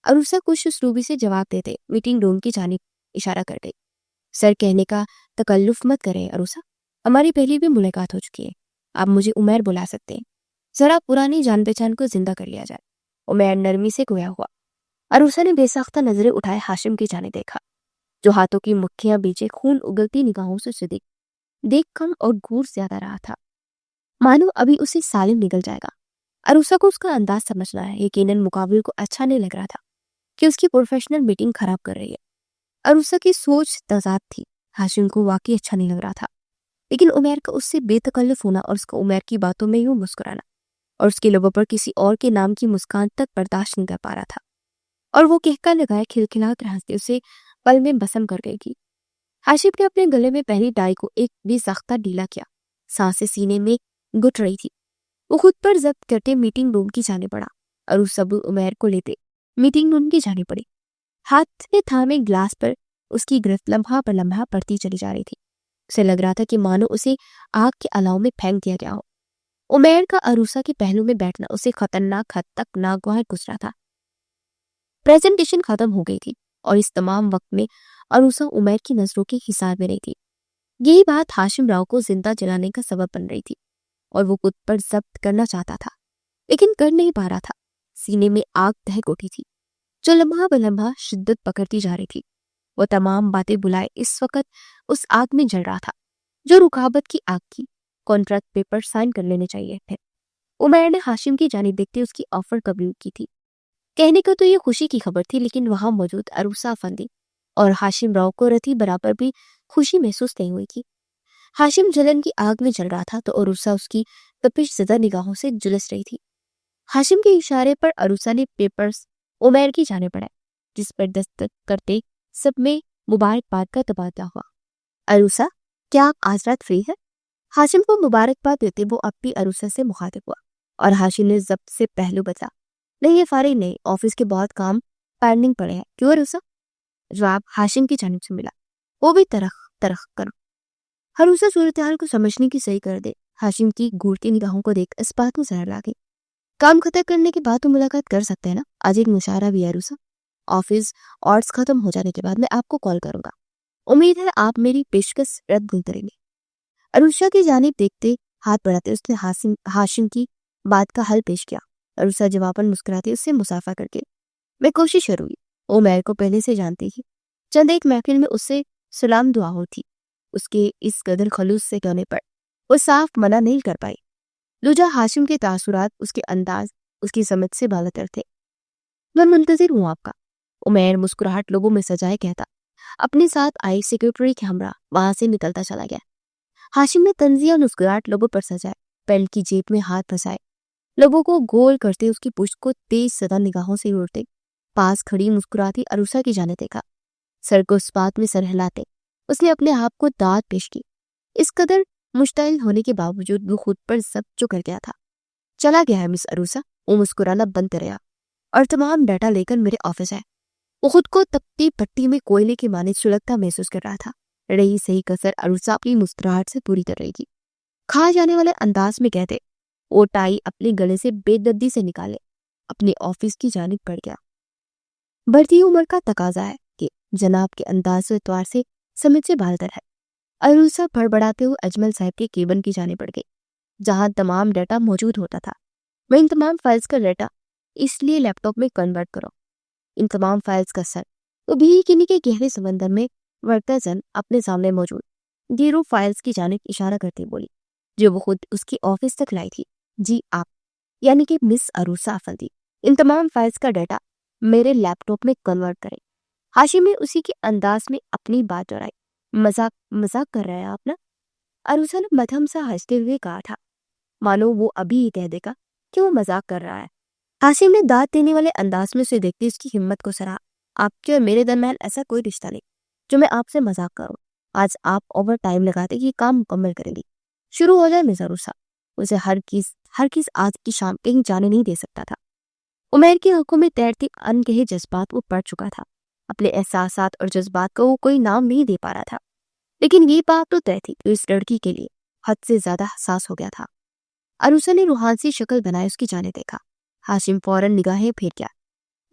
अरूसा कुछ उसलूबी से जवाब देते मीटिंग रूम की जानिब इशारा कर गई। सर कहने का तकल्लुफ मत करें अरूसा, हमारी पहले भी मुलाकात हो चुकी है, आप मुझे उमैर बुला सकते हैं। जरा पुरानी जान पहचान को जिंदा कर लिया जाए। उमैर नरमी से गोया हुआ। अरूसा ने बेसाख्ता नजरें उठाए हाशिम की जाने देखा, जो हाथों की मुट्ठियां बीचे खून उगलती निगाहों से सिदिक देख कम और घूर ज्यादा रहा था, मानो अभी उसे सालिम निकल जाएगा। अरूसा को उसका अंदाज समझना है, यकीनन मुकाबिल को अच्छा नहीं लग रहा था कि उसकी प्रोफेशनल मीटिंग खराब कर रही है। अरूसा की सोच तजाद थी, हाशिम को वाकई अच्छा नहीं लग रहा था, लेकिन उमैर का उससे बेतकल्लुफ होना और उसका उमैर की बातों में यूं मुस्कुराना और उसके लबों पर किसी और के नाम की मुस्कान तक बर्दाश्त नहीं कर पा रहा था, और वो कहका लगाए खिलखिला कर हंसते उसे पल में बसम कर गई थी। हाशिम ने अपने गले में पहली टाई को एक बेसख्ता ढीला किया, सांसें सीने में घुट रही थी। वो खुद पर जब्त करते मीटिंग रूम की जाने पड़ा और उस अबू उमैर को लेते मीटिंग रूम की जानी पड़ी। हाथ में थामे ग्लास पर उसकी गिरफ्त लम्हा पर लम्हा पड़ती चली जा रही थी। उसे लग रहा था कि मानो उसे आग के अलाव में फेंक दिया गया हो। उमैर का अरूसा के पहलू में बैठना उसे खतरनाक हद तक नागवार गुजरा था। प्रेजेंटेशन खत्म हो गई थी और इस तमाम वक्त में अरूसा उमैर की नजरों के हिसार में रही थी। यही बात हाशिम राव को जिंदा जलाने का सबब बन रही थी और वो खुद पर जब्त करना चाहता था, लेकिन कर नहीं पा रहा था। सीने में आग दहक उठी थी जो लम्हा ब लम्हा शिद्दत पकड़ती जा रही थी। वो तमाम बातें बुलाए इस वक्त उस आग में जल रहा था जो रुकावट की आग की। कॉन्ट्रैक्ट पेपर साइन कर लेने चाहिए थे। उमैर ने हाशिम की जानिब देखते उसकी ऑफर कबूल की थी। कहने को तो ये खुशी की खबर थी, लेकिन वहां मौजूद अरूसा अफंदी और हाशिम राव को रति बराबर भी खुशी महसूस नहीं हुई थी। हाशिम जलन की आग में जल रहा था तो अरूसा उसकी तपिश ज़दा निगाहों से जुलस रही थी। हाशिम के इशारे पर अरूसा ने पेपर्स उमैर की जाने बढ़ाए, जिस पर दस्तक करते सब में मुबारकबाद का तबादला हुआ। अरूसा, क्या आप आज रात फ्री है? हाशिम को मुबारकबाद देते वो अब भी अरूसा से मुखातिब हुआ और हाशिम ने जब्त से पहलू बचा, नहीं ये फारिग नहीं, ऑफिस के बहुत काम पेंडिंग पड़े हैं। क्यों अरूसा? जवाब हाशिम की जानिब से मिला, वो भी तरख तरख करो। अरूसा सूरत-ए-हाल को समझने की सही कर दे। हाशिम की घूरती निगाहों को देख इस बात में जहर ला गई। काम खत्म करने के बाद तो मुलाकात कर सकते हैं ना? आज एक मुशायरा भी है अरूसा। ऑफिस ऑर्ड्स खत्म हो जाने के बाद मैं आपको कॉल करूंगा। उम्मीद है आप मेरी पेशकश रद्द नहीं करेंगे। अरूसा की जानिब देखते हाथ बढ़ाते उसने हाशिम की बात का हल पेश किया। अरूसा जवाबन मुस्कुराती उससे मुसाफा करके, मैं कोशिश करूंगी। उमैर को पहले से जानती थी। चंद एक महफिल में उससे सलाम दुआ हो थी। उसके इस कदर खलूस से कहने पर वो साफ मना नहीं कर पाई। लुजा हाशिम के तासुरात, उसके अंदाज, उसकी समझ से बालातर थे। मैं मुंतजिर हूँ आपका, उमैर मुस्कुराहट लोगों में सजाए कहता अपने साथ आई सेक्रेटरी के हमरा वहां से निकलता चला गया। हाशिम ने तंजिया मुस्कुराहट लोगों पर सजाए, पेंट की जेब में हाथ फंसाए, लोगों को गोल करते उसकी पुश्त को तेज सदा निगाहों से उड़ते पास खड़ी मुस्कुराती अरूसा की जाने देखा। सर को इस्पात में सर हिलाते उसने अपने आप को दाद पेश की। इस कदर मुश्ताइल होने के बावजूद वो खुद पर जब्त जो कर गया था। चला गया है मिस अरूसा, वो मुस्कुराना बंद कराया और तमाम डाटा लेकर मेरे ऑफिस आए। वो खुद को तपती पट्टी में कोयले की माने सुलगता महसूस कर रहा था। रही सही कसर अरूसा अपनी मुस्कुराहट से पूरी कर रही थी। खा जाने वाले अंदाज में कहते वो टाई अपने गले से बेदर्दी से निकाले अपने ऑफिस की जानिब बढ़ गया। बढ़ती उम्र का तकाजा है कि जनाब के अंदाज व इतवार से समझ से बालतर है। अरूसा बड़बड़ाते हुए अजमल साहब के केबिन की जाने पड़ गई, जहां तमाम डाटा मौजूद होता था। मैं इन तमाम फाइल्स का डाटा इसलिए लैपटॉप में कन्वर्ट करो। इन तमाम फाइल्स का सर तो भी किन्हीं के गहरे समंदर में वर्तजन अपने सामने मौजूद ढेरों फाइल्स की जानिब इशारा करती बोली, जो वो खुद उसकी ऑफिस तक लाई थी। जी आप, यानी कि मिस अरूसा अफंदी, इन तमाम फाइल्स का डाटा मेरे लैपटॉप में कन्वर्ट करें। हाशिम ने उसी के अंदाज में अपनी बात दोहराई। मजाक मजाक कर रहा है आप ना? अरूसा ने मध्यम सा हंसते हुए कहा था, मानो वो अभी ही कह देगा कि वो मजाक कर रहा है। हाशिम ने दाद देने वाले अंदाज में उसे देखते उसकी हिम्मत को सराहा। आपके और मेरे दरमियान ऐसा कोई रिश्ता नहीं जो मैं आपसे मजाक करूं। आज आप ओवर टाइम लगाते ये काम मुकम्मल करेंगी। शुरू हो जाए मिस अरूसा। उसे हर किस आज की शाम कहीं जाने नहीं दे सकता था। उमैर की आंखों में तैरती अनकहे जज्बात वो पढ़ चुका था। अपने एहसासात और जज्बात को वो कोई नाम नहीं दे पा रहा था, लेकिन ये बात तो तय थी, तो इस लड़की के लिए हद से ज्यादा हसास हो गया था। अरूसा ने रूहान सी शक्ल बनाए उसकी जाने देखा। हाशिम फौरन निगाहें फेर गया।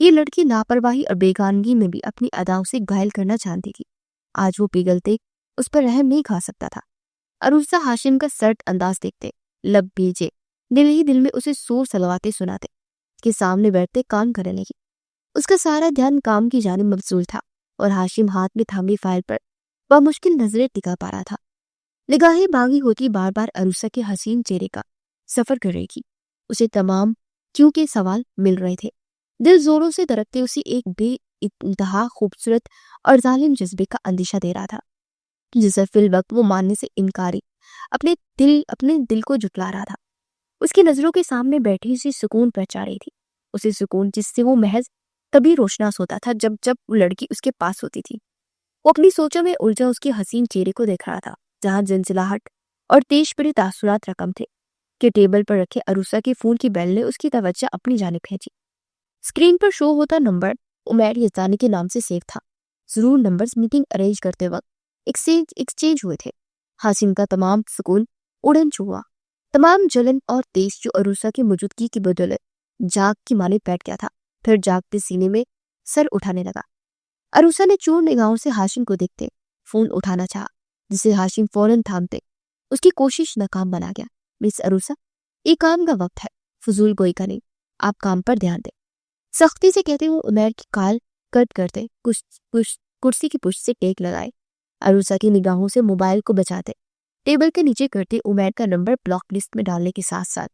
ये लड़की लापरवाही और बेगानगी में भी अपनी अदाओं से घायल करना जानती थी। आज वो पिघलते उस पर रहम नहीं खा सकता था। अरूसा हाशिम का सर्द अंदाज देखते लब भीजे दिल ही दिल में उसे सूर सलवाते सुनाते कि सामने बैठते काम करने लगी। उसका सारा ध्यान काम की जानिब मबसूल था और हाशिम हाथ में थामी फाइल पर मुश्किल नजरें टिका पा रहा था। निगाहें बागी होती बार बार अरूसा के हसीन चेहरे का सफर कर रही थी। उसे तमाम क्यों के सवाल मिल रहे थे। दिल जोरों से धड़कते उसे एक बेइंतहा खूबसूरत और जालिम जज्बे का अंदेशा दे रहा था, जिसे फिल वक्त वो मानने से इनकारी अपने दिल को जुटला रहा था। उसकी नजरों के सामने बैठी उसे सुकून पहुंचा रही थी। उसे सुकून जिससे वो महज तभी रोशनास होता था जब वो लड़की उसके पास होती थी। वो अपनी सोचों में उलझा उसके हसीन चेहरे को देख रहा था, जहां जिनजिलाहट اور تیز بڑے تاثرات رقم تھے کہ ٹیبل پر رکھے عروسہ کے فون کی بیل نے اس کی توجہ اپنی جانب کھینچی۔ اسکرین پر شو ہوتا نمبر عمیر یزدانی کے نام سے سیو تھا۔ ضرور نمبرز میٹنگ ارینج کرتے وقت ایکسچینج ہوئے تھے۔ ہاشم کا تمام سکون اڑن چوا، تمام جلن اور تیز جو عروسہ کی موجودگی کی بدولت جاگ کی مانے بیٹھ گیا تھا، پھر جاگتے سینے میں سر اٹھانے لگا۔ عروسہ نے چور نگاہوں سے ہاشم کو دیکھتے فون اٹھانا چاہا، جسے ہاشم فوراً تھامتے اس کی کوشش ناکام بنا گیا۔ مس عروسہ، یہ کام کا وقت ہے، فضول گوئی کا نہیں، آپ کام پر دھیان دیں، سختی سے کہتے ہوئے عمیر کی کال کٹ کرتے کرسی کی پشت سے ٹیک لگائے۔ عروسہ کی نگاہوں سے موبائل کو بچاتے ٹیبل کے نیچے کرتے عمیر کا نمبر بلاک لسٹ میں ڈالنے کے ساتھ ساتھ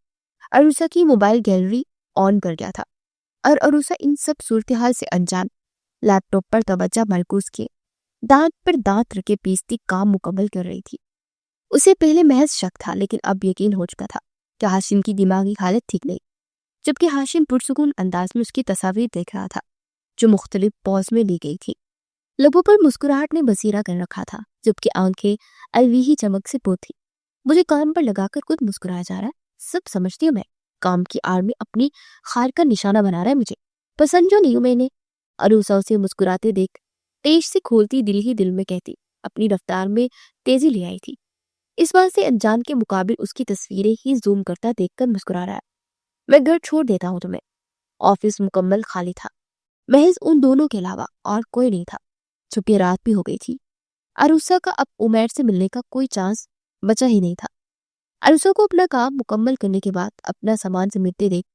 عروسہ کی موبائل گیلری آن کر گیا تھا، اور عروسہ ان سب صورتحال سے انجان لیپ ٹاپ پر توجہ مرکوز کیے دانت پر دانت رکھے پیستی کام مکمل کر رہی تھی۔ اسے پہلے محض شک تھا، لیکن اب یقین ہو چکا تھا کہ ہاشم کی دماغی حالت ٹھیک نہیں، جبکہ ہاشم پرسکون انداز میں اس کی تصاویر دیکھ رہا تھا جو مختلف پوز میں لی گئی تھی۔ لبوں پر مسکراہٹ نے بسیرا کر رکھا تھا، جبکہ آنکھیں الویحی چمک سے پوت تھی۔ مجھے کان پر لگا کر خود مسکرایا جا رہا ہے، سب سمجھتی ہوں میں، کام کی آڑ میں اپنی خار کا نشانہ بنا رہا ہے مجھے، پسند جو نہیں ہوں میں نے۔ عروسہ اسے مسکراتے دیکھ تیز سے کھولتی دل ہی دل میں کہتی اپنی رفتار میں تیزی لے آئی تھی۔ اس بات سے انجان کے مقابل اس کی تصویریں ہی زوم کرتا دیکھ کر مسکرا رہا ہے۔ میں گھر چھوڑ دیتا ہوں تمہیں۔ آفس مکمل خالی تھا، محض ان دونوں کے علاوہ اور کوئی نہیں تھا، چونکہ رات بھی ہو گئی تھی۔ عروسہ کا اب عمیر سے ملنے کا کوئی چانس بچا ہی نہیں تھا۔ عروسہ کو اپنا کام مکمل کرنے کے بعد اپنا سامان سمیٹتے دیکھ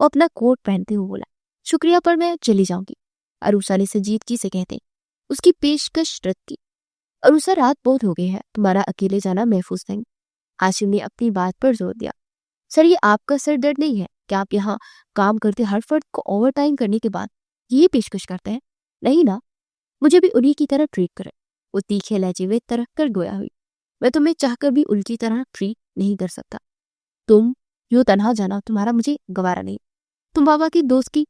وہ اپنا کوٹ پہنتے ہوئے بولا، شکریہ پر میں چلی جاؤں گی۔ عروسہ نے سنجیدگی سے کہتے اس کی پیشکش رد کی۔ عروسہ، رات بہت ہو گئی ہے، تمہارا اکیلے جانا محفوظ نہیں۔ ہاشم نے اپنی بات پر زور دیا، سر یہ آپ کا سر درد نہیں ہے کہ آپ یہاں کام کرتے ہر فرد کو اوور ٹائم کرنے کے بعد یہ پیشکش کرتے ہیں؟ نہیں نا، مجھے بھی انہی کی طرح ٹریٹ کرے۔ وہ تیکھے لہجے میں ترک کر گویا ہوئی، میں تمہیں چاہ کر بھی ان کی طرح ٹریٹ نہیں کر سکتا۔ تم یوں تنہا جانا تمہارا مجھے گوارا نہیں، تم بابا کی دوست کی۔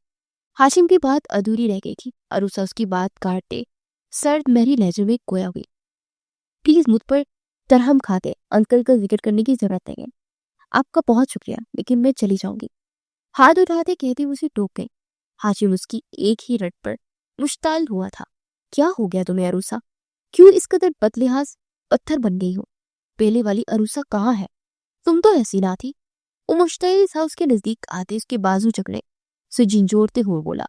ہاشم کی بات ادھوری رہ گئی تھی۔ عروسہ اس کی بات کاٹتے سرد مہری لہجے میں گویا ہوئی، پلیز مجھ پر ترہم کھاتے انکل کا ذکر کرنے کی ضرورت نہیں ہے، آپ کا بہت شکریہ، لیکن میں چلی جاؤں گی۔ ہاتھ اٹھاتے کہتے اسے ٹوک گئی۔ ہاشم اس کی ایک ہی رٹ پر مشتعل ہوا تھا۔ کیا ہو گیا تمہیں عروسہ؟ کیوں اس قدر بد لحاظ پتھر بن گئی ہو؟ پہلے والی عروسہ کہاں ہے؟ تم تو ایسی نہ تھی۔ وہ مشتعل سا اس کے نزدیک آتے اس کے بازو جکڑے اسے جھنجھوڑتے ہوئے بولا۔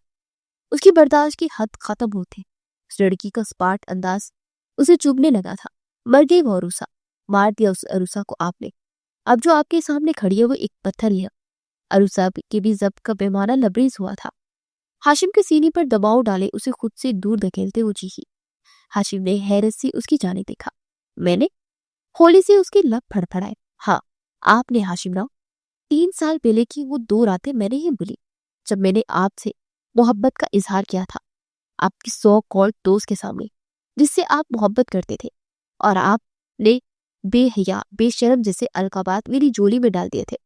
اس کی برداشت کی حد ختم ہوتے اس لڑکی کا سپاٹ انداز اسے چبھنے لگا تھا۔ مر گئی وہ عروسہ، مار دیا اس عروسہ کو آپ نے۔ اب جو آپ کے سامنے کھڑی ہے وہ ایک پتھر ہی ہے۔ عروسہ کے بھی ضبط کا پیمانہ لبریز ہوا تھا۔ ہاشم کے سینے پر دباؤ ڈالے اسے خود سے دور دھکیلتے وہ چیخی۔ ہاشم نے حیرت سے اس کی جانب دیکھا۔ میں نے؟ ہولی سے اس کی لب پھڑپھڑائے۔ ہاں آپ نے ہاشم راؤ، 3 سال پہلے کی وہ 2 راتیں میں نے ہی بھولی جب میں نے آپ سے محبت کا اظہار کیا تھا، آپ کی سو کالڈ دوست کے سامنے جس سے آپ محبت کرتے تھے، اور آپ نے بے حیا بے شرم جیسے القابات میری جولی میں ڈال دیے تھے۔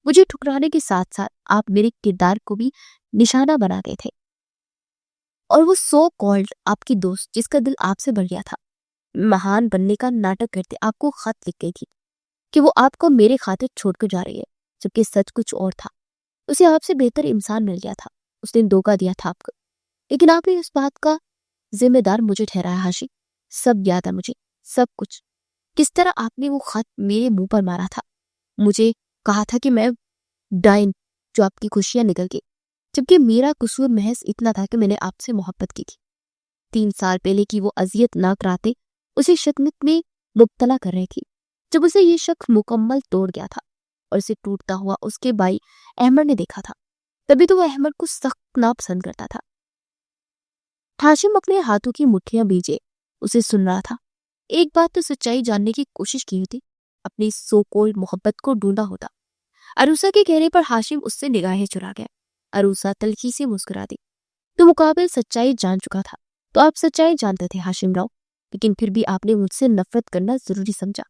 مجھے ٹھکرانے کے ساتھ ساتھ آپ میرے کردار کو بھی نشانہ بنا گئے تھے، اور وہ سو کالڈ آپ کی دوست جس کا دل آپ سے بھر گیا تھا، مہان بننے کا ناٹک کرتے آپ کو خط لکھ گئی تھی کہ وہ آپ کو میرے خاطر چھوڑ کر جا رہی ہے، جبکہ سچ کچھ اور تھا۔ اسے آپ سے بہتر انسان مل گیا تھا، اس نے دھوکہ دیا تھا آپ کو، لیکن آپ نے اس بات کا ذمہ دار مجھے ٹھہرایا۔ ہاشم، سب یاد ہے مجھے، سب کچھ، کس طرح آپ نے وہ خط میرے منہ پر مارا تھا، مجھے کہا تھا کہ میں ڈائن جو آپ کی خوشیاں نکل گئی، جبکہ میرا قصور محض اتنا تھا کہ میں نے آپ سے محبت کی تھی۔ 3 سال پہلے کی وہ اذیت ناک راتیں اسے شکنت میں مبتلا کر رہی تھی، جب اسے یہ شک مکمل توڑ گیا تھا اور اسے ٹوٹتا ہوا اس کے بھائی احمد نے دیکھا تھا، تبھی تو وہ احمد کو سخت ناپسند کرتا تھا۔ ہاشم اپنے ہاتھوں کی مٹھیاں بیجے اسے سن رہا تھا۔ ایک بات تو سچائی جاننے کی کوشش کی ہوتی، اپنی سو کولڈ محبت کو ڈھونڈا ہوتا۔ عروسہ کے چہرے پر ہاشم اس سے نگاہیں چرا گیا۔ عروسہ تلخی سے مسکرا دی۔ تو مقابل سچائی جان چکا تھا، تو آپ سچائی جانتے تھے ہاشم راؤ، لیکن پھر بھی آپ نے مجھ سے نفرت کرنا ضروری سمجھا،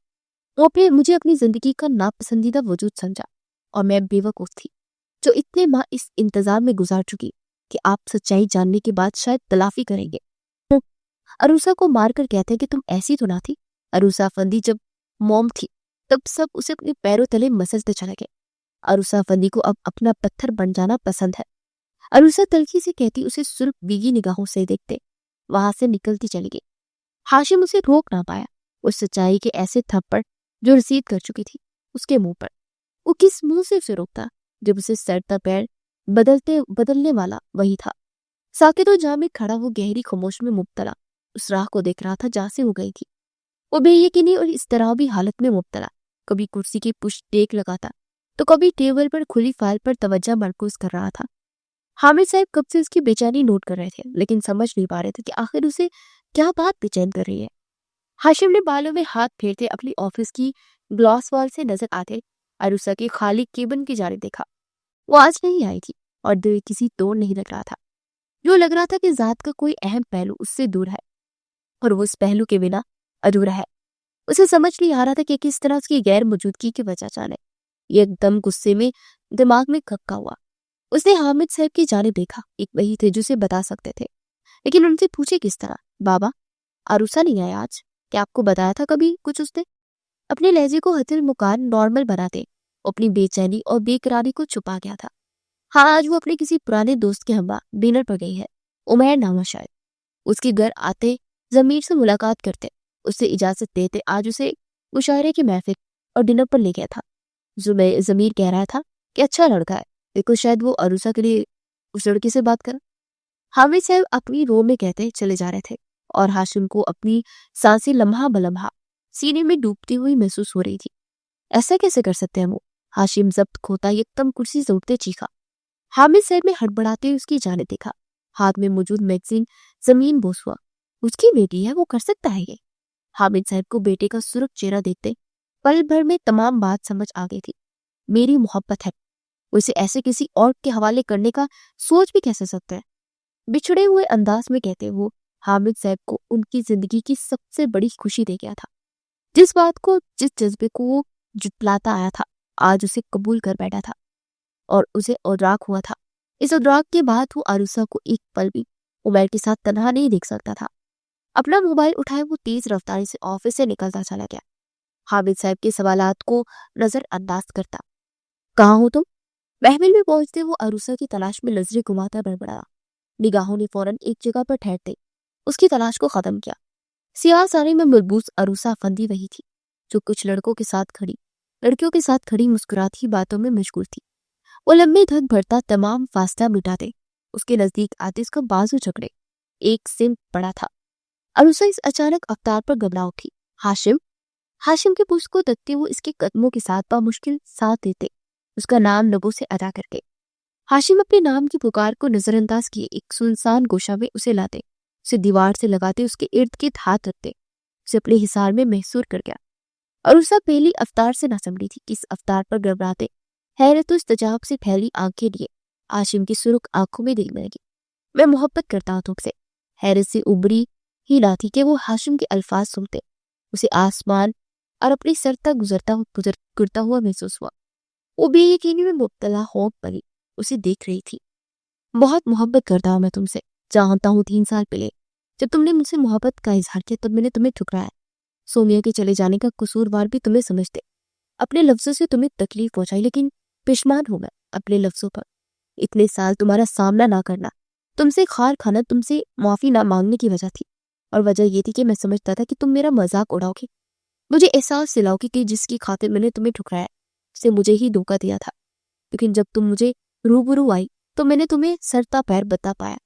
اور پھر مجھے اپنی زندگی کا ناپسندیدہ وجود سمجھا، اور میں بے وقوف تھی جو اتنے ماہ اس انتظار میں گزار چکی کہ آپ سچائی جاننے کے بعد شاید تلافی کریں گے۔ عروسہ کو مار کر کہتے کہ تم ایسی تو نہ تھی۔ عروسہ فندی جب موم تھی तब सब उसे अपने पैरों तले मसलते चले गए। अरुसा फंदी को अब अपना पत्थर बन जाना पसंद है। अरुसा तल्खी से कहती उसे सिर्फ भीगी निगाहों से देखते वहां से निकलती चली गई। हाशिम उसे रोक ना पाया। उस सच्चाई के ऐसे थप्पड़ जो रसीद कर चुकी थी उसके मुंह पर, वो किस मुंह से उसे रोकता जब उसे सड़ता पैर बदलने वाला वही था। साकित और जाम में खड़ा वो गहरी खामोश में मुब्तला उस राह को देख रहा था जहां से वो गई थी। वो बेयकीनी और इस तरह भी हालत में मुब्तला, कभी कुर्सी की पुश टेक लगाता तो कभी टेबल पर खुली फाइल पर तवज्जो मरकूज कर रहा था। हामिद साहब कब से उसकी बेचैनी नोट कर रहे थे, लेकिन समझ नहीं पा रहे थे कि आखिर उसे क्या बात बेचैन कर रही है। हाशिम ने बालों में हाथ फेरते अपनी ऑफिस की ग्लास वॉल से नजर आते अरुसा के खाली केबिन की जाने देखा। वो आज नहीं आई थी और दिल किसी तोड़ नहीं लग रहा था। जो लग रहा था कि जात का कोई अहम पहलू उससे दूर है और वो उस पहलू के बिना अधूरा है। उसे समझ नहीं आ रहा था कि किस तरह उसकी गैर मौजूदगी की वजह जाने। ये एकदम गुस्से में दिमाग में खक्का हुआ। उसने हामिद साहब की जानिब देखा। एक वही थे जो उसे बता सकते थे, लेकिन उनसे पूछे किस तरह। बाबा, अरुसा नहीं आया आज, क्या आपको बताया था कभी कुछ उसने? अपने लहजे को हथिल मुकान नॉर्मल बनाते अपनी बेचैनी और बेकरारी को छुपा गया था। हाँ, आज वो अपने किसी पुराने दोस्त के हमरा डिनर पर गई है। उमैर नाम है शायद। उसके घर आते जमीर से मुलाकात करते, उससे इजाजत देते आज उसे मुशायरे की महफिल और डिनर पर ले गया था। जमीर कह रहा था कि अच्छा लड़का है, देखो शायद वो अरुसा के लिए उस लड़के से बात कर। हामिद साहब अपनी रो में कहते चले जा रहे थे और हाशिम को अपनी सांसें लम्हा बलम्हा सीने में डूबती हुई महसूस हो रही थी। ऐसा कैसे कर सकते हैं वो? हाशिम जब्त खोता एकदम कुर्सी से उठते चीखा। हामिद साहब में हड़बड़ाते हुए उसकी जाने देखा। हाथ में मौजूद मैगजीन जमीन बोस हुआ। उसकी बेटी है, वो कर सकता है ये? हामिद साहब को बेटे का सुरख चेहरा देखते पल भर में तमाम बात समझ आ गई थी। मेरी मोहब्बत है, उसे ऐसे किसी और के हवाले करने का सोच भी कैसे सकते हैं? बिछड़े हुए अंदाज में कहते वो हामिद साहब को उनकी जिंदगी की सबसे बड़ी खुशी दे गया था। जिस बात को, जिस जज्बे को वो जुटलाता आया था, आज उसे कबूल कर बैठा था और उसे औराक हुआ था। इस औराक के बाद वो अरुसा को एक पल भी उमैर के साथ तन्हा नहीं देख सकता था। अपना मोबाइल उठाए वो तेज रफ्तारी से ऑफिस से निकलता चला गया, हामिद साहब के सवालात को नजरअंदाज करता। कहाँ हो तुम? महफिल में पहुंचते वो अरुसा की तलाश में नजरें घुमाता बड़बड़ाया। निगाहों ने फौरन एक जगह पर ठहरते उसकी तलाश को खत्म किया। सियाह साड़ी में मलबूस अरुसा फंदी वही थी जो कुछ लड़कियों के साथ खड़ी मुस्कुराती बातों में मशगूल थी। वो लंबे धक भरता तमाम फासला मिटाते उसके नजदीक आते उसका बाजू जकड़े एक सिम पड़ा था। अरुसा इस अचानक अवतार पर घबरा उठी। हाशिम हाशिम के पुष्प को तकते वो इसके कदमों के साथ बामुश्किल साथ देते उसका नाम लबों से अदा करके। हाशिम अपने नाम की पुकार को नजरअंदाज किए एक सुनसान गोशा में उसे लाते, उसे दीवार से लगाते, उसके इर्द गिर्द हाथ रखते, उसे अपने हिसार में महसूर कर गया। और उस पहली अवतार से ना समझी थी कि इस अवतार पर घबराते हैरत इस्तजाब से फैली आंखें लिए हाशिम की सुर्ख आंखों में दिखने लगी। मैं मोहब्बत करता हूं तुमसे। हैरत से उबरी ही ना थी कि वो हाशिम के अल्फाज सुनते उसे आसमान और अपनी सर तक गुजरता हुआ महसूस हुआ। वो बेयकीनी में मुब्तला होंक पड़ी उसे देख रही थी। बहुत मोहब्बत करता हूं मैं तुमसे, जानता हूं 3 साल पहले जब तुमने मुझसे मोहब्बत का इजहार किया तब मैंने तुम्हें ठुकराया। सोनिया के चले जाने का कसूरवार भी तुम्हें समझते, अपने लफ्जों से तुम्हें तकलीफ पहुंचाई, लेकिन पेशमान हो मैं अपने लफ्जों पर। इतने साल तुम्हारा सामना ना करना, तुमसे खार खाना, तुमसे माफी ना मांगने की वजह थी, और वजह ये थी कि मैं समझता था कि तुम मेरा मजाक उड़ाओगे, मुझे एहसास दिलाओगे कि जिसकी खातिर मैंने तुम्हें ठुकराया उसे मुझे ही धोखा दिया था। लेकिन जब तुम मुझे रूबरू आई तो मैंने तुम्हें सरता पैर बता पाया।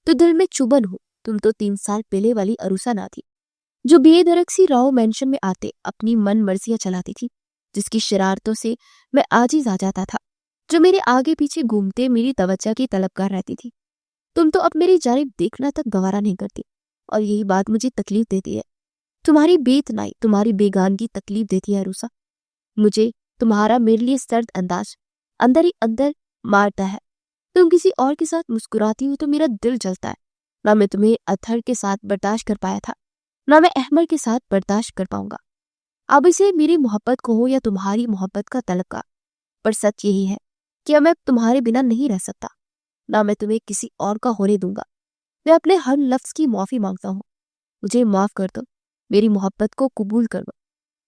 तो दिल में चुभन हो, तुम तो 3 साल पहले वाली अरुसा ना थी जो बेधड़क सी राव मेंशन में आते अपनी मन मर्जियां चलाती थी, जिसकी शरारतों से मैं आजिज आ जाता था, जो मेरे आगे पीछे घूमते मेरी तवज्जो की तलबगार रहती थी। तुम तो अब मेरी जानिब देखना तक गवारा नहीं करती, और यही बात मुझे तकलीफ देती है। तुम्हारी बेतनाई, तुम्हारी बेगानगी तकलीफ देती है अरुसा। मुझे तुम्हारा मेरे लिए सर्द अंदाज अंदर ही अंदर मारता है। तुम किसी और के साथ मुस्कुराती हो तो मेरा दिल जलता है। ना मैं तुम्हें अथर के साथ बर्दाश्त कर पाया था, ना मैं अहमद के साथ बर्दाश्त कर पाऊंगा। अब इसे मेरी मोहब्बत को हो या तुम्हारी मोहब्बत का तलका, पर सच यही है कि अब मैं तुम्हारे बिना नहीं रह सकता, ना मैं तुम्हें किसी और का होने दूंगा। मैं अपने हर लफ्ज की माफी मांगता हूँ, मुझे माफ कर दो, मेरी मोहब्बत को कबूल कर दो।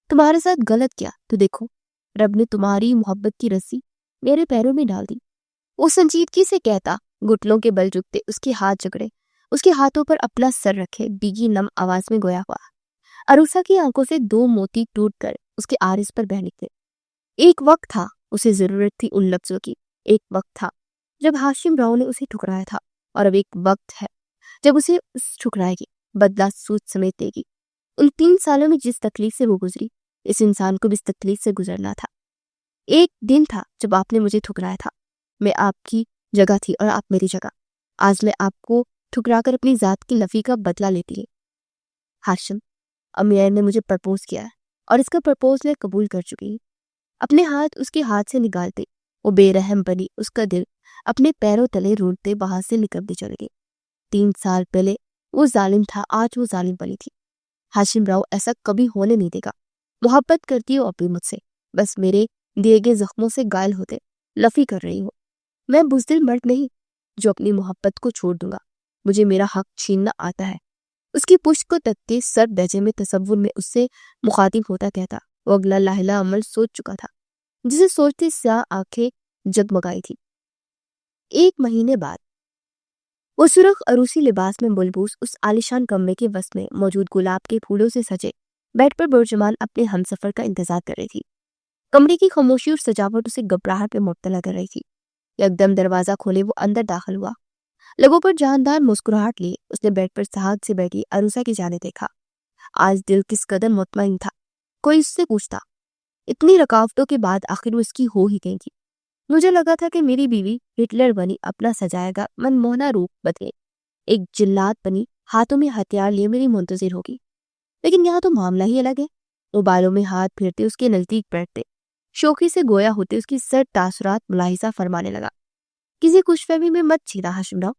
تمہارے ساتھ غلط کیا تو دیکھو رب نے تمہاری محبت کی رسی میرے پیروں میں ڈال دی۔ وہ سنجیدگی سے کہتا، گھٹنوں کے بل جھکتے، اس کے ہاتھ جکڑے، اس کے ہاتھوں پر اپنا سر رکھے، بھیگی نم آواز میں گویا ہوا۔ عروسہ کی آنکھوں سے 2 موتی ٹوٹ کر اس کے عارض پر بہ نکلے۔ ایک وقت تھا اسے ضرورت تھی ان لفظوں کی، ایک وقت تھا جب ہاشم راؤ نے اسے ٹھکرایا تھا، اور اب ایک وقت ہے جب اسے ٹھکرائے گی، بدلہ سود سمیت دے گی۔ ان 3 سالوں میں جس تکلیف سے وہ گزری، اس انسان کو بھی اس تکلیف سے گزرنا تھا۔ ایک دن تھا جب آپ نے مجھے ٹھکرایا تھا، میں آپ کی جگہ تھی اور آپ میری جگہ۔ آج میں آپ کو ٹھکرا کر اپنی ذات کی نفی کا بدلہ لیتی ہے۔ ہاشم، امیر نے مجھے پرپوز کیا ہے اور اس کا پرپوز میں قبول کر چکی ہوں۔ اپنے ہاتھ اس کے ہاتھ سے نکالتے وہ بے رحم بنی اس کا دل اپنے پیروں تلے رونڈتے وہاں سے نکلتے چل گئے۔ 3 سال پہلے وہ ظالم تھا، آج وہ ظالم بنی تھی۔ ہاشم راؤ ایسا کبھی ہونے نہیں دے گا۔ محبت کرتی ہو ابھی مجھ سے، بس میرے دیے گئے زخموں سے گائل ہوتے لفی کر رہی ہو۔ میں بزدل مرد نہیں جو اپنی محبت کو چھوڑ دوں گا۔ مجھے میرا حق چھیننا آتا ہے۔ اس کی پشت کو تکتے سر درجے میں تصور میں اس سے مخاطب ہوتا کہتا، وہ اگلا لاحلہ عمل سوچ چکا تھا جسے سوچتے سیاہ آنکھیں جگمگائی تھی۔ 1 مہینے بعد وہ سرخ عروسی لباس میں ملبوس اس عالیشان کمرے کے وسط میں موجود گلاب کے پھولوں سے سجے بیڈ پر برجمان اپنے ہمسفر کا انتظار کر رہی تھی۔ کمرے کی خاموشی اور سجاوٹ اسے گھبراہٹ پہ مبتلا کر رہی تھی۔ یکدم دروازہ کھولے وہ اندر داخل ہوا۔ لبوں پر جاندار مسکراہٹ لیے اس نے بیڈ پر سہاگ سے بیٹھی عروسہ کی جانب دیکھا۔ آج دل کس قدر مطمئن تھا۔ کوئی اس سے پوچھتا، اتنی رکاوٹوں کے بعد آخر وہ اس کی ہو ہی گئی تھی۔ مجھے لگا تھا کہ میری بیوی ہٹلر بنی اپنا سجائے گا منموہنا روپ بدلے، ایک جلاد بنی ہاتھوں میں ہتھیار لیے میری منتظر ہوگی، لیکن یہاں تو معاملہ ہی الگ ہے۔ وہ بالوں میں ہاتھ پھیرتے اس کے نزدیک بیٹھتے، شوخی سے گویا ہوتے اس کی سر تاثرات ملاحظہ فرمانے لگا۔ کسی خوش فہمی میں مت چھیڑا ہاشم راؤ،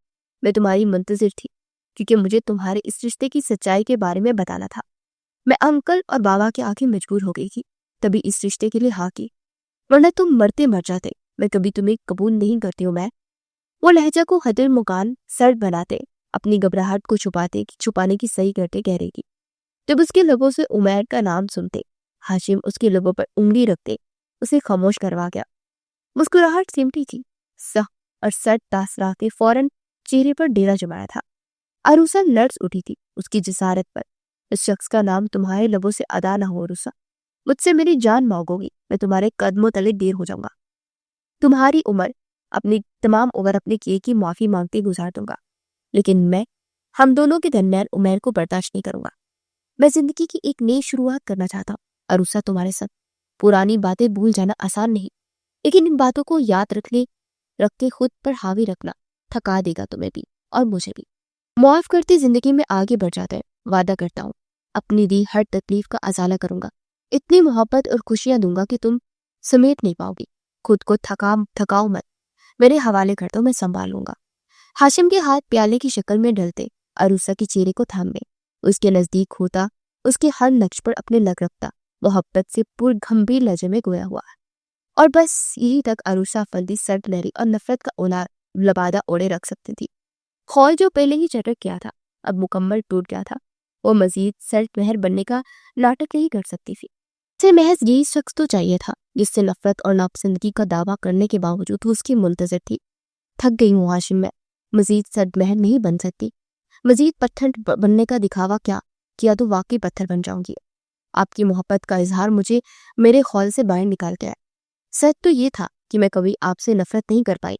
میں تمہاری منتظر تھی کیونکہ مجھے تمہارے اس رشتے کی سچائی کے بارے میں بتانا تھا۔ میں انکل اور بابا کے آگے مجبور ہو گئی تھی، تبھی اس رشتے کے لیے ہاں کی، ورنہ تم مرتے مر جاتے۔ میں کبھی تمہیں قبول نہیں کرتی ہوں۔ میں وہ لہجہ کو حدر مکان سرد بناتے، اپنی گھبراہٹ کو چھپانے کی صحیح کرتے کہہ رہی تھی۔ جب اس کے لبوں سے عمیر کا نام سنتے، ہاشم اس کے لبوں پر انگلی رکھتے اسے خاموش کروا گیا۔ مسکراہٹ سمٹی تھی، سخت اور سرد تاثرات نے فوراً چہرے پر ڈیرا جمایا تھا۔ عروسہ لرز اٹھی تھی اس کی جسارت پر۔ اس شخص کا نام تمہارے لبوں سے ادا نہ ہو عروسہ، مجھ سے میری جان مانگو گی، میں تمہارے قدموں تلے ڈیر ہو جاؤں گا۔ تمہاری تمام عمر اپنے کیے کی معافی مانگتے گزار دوں گا، لیکن میں ہم دونوں کے درمیان عمیر کو برداشت نہیں کروں گا۔ میں زندگی کی ایک نئی شروعات کرنا چاہتا ہوں عروسہ تمہارے ساتھ۔ پرانی باتیں بھول جانا آسان نہیں، لیکن ان باتوں کو یاد رکھتے خود پر حاوی رکھنا تھکا دے گا تمہیں بھی اور مجھے بھی۔ معاف کرتے زندگی میں آگے بڑھ جاتا ہے۔ وعدہ کرتا ہوں اپنی دی ہر تکلیف کا ازالہ کروں گا، اتنی محبت اور خوشیاں دوں گا کہ تم سمیٹ نہیں پاؤ گی۔ خود کو تھکاؤ مت، میرے حوالے کر دو، میں سنبھال لوں گا۔ ہاشم کے ہاتھ پیالے کی شکل میں ڈلتے عروسہ کے چہرے کو تھام گئے، اس کے نزدیک ہوتا، اس کے ہر نقش پر اپنے لگ رکھتا، محبت سے پر گھمبیر لہجے میں گویا ہوا۔ اور بس یہی تک عروسہ فلدی سرد لہری اور نفرت کا لبادہ اوڑے رکھ سکتی تھی۔ خول جو پہلے ہی چٹک گیا تھا اب مکمل ٹوٹ گیا تھا۔ وہ مزید سرد مہر بننے کا ناٹک نہیں کر سکتی تھی۔ اسے محض یہی شخص تو چاہیے تھا جس سے نفرت اور ناپسندگی کا دعویٰ کرنے کے باوجود وہ اس کی منتظر تھی۔ تھک گئی ہوں ہاشم، میں مزید سرد مہر نہیں بن سکتی۔ مزید پتھر بننے کا دکھاوا کیا تو واقعی پتھر بن جاؤں گی۔ آپ کی محبت کا اظہار مجھے میرے خول سے باہر نکال گیا ہے۔ سچ تو یہ تھا کہ میں کبھی آپ سے نفرت نہیں کر پائی،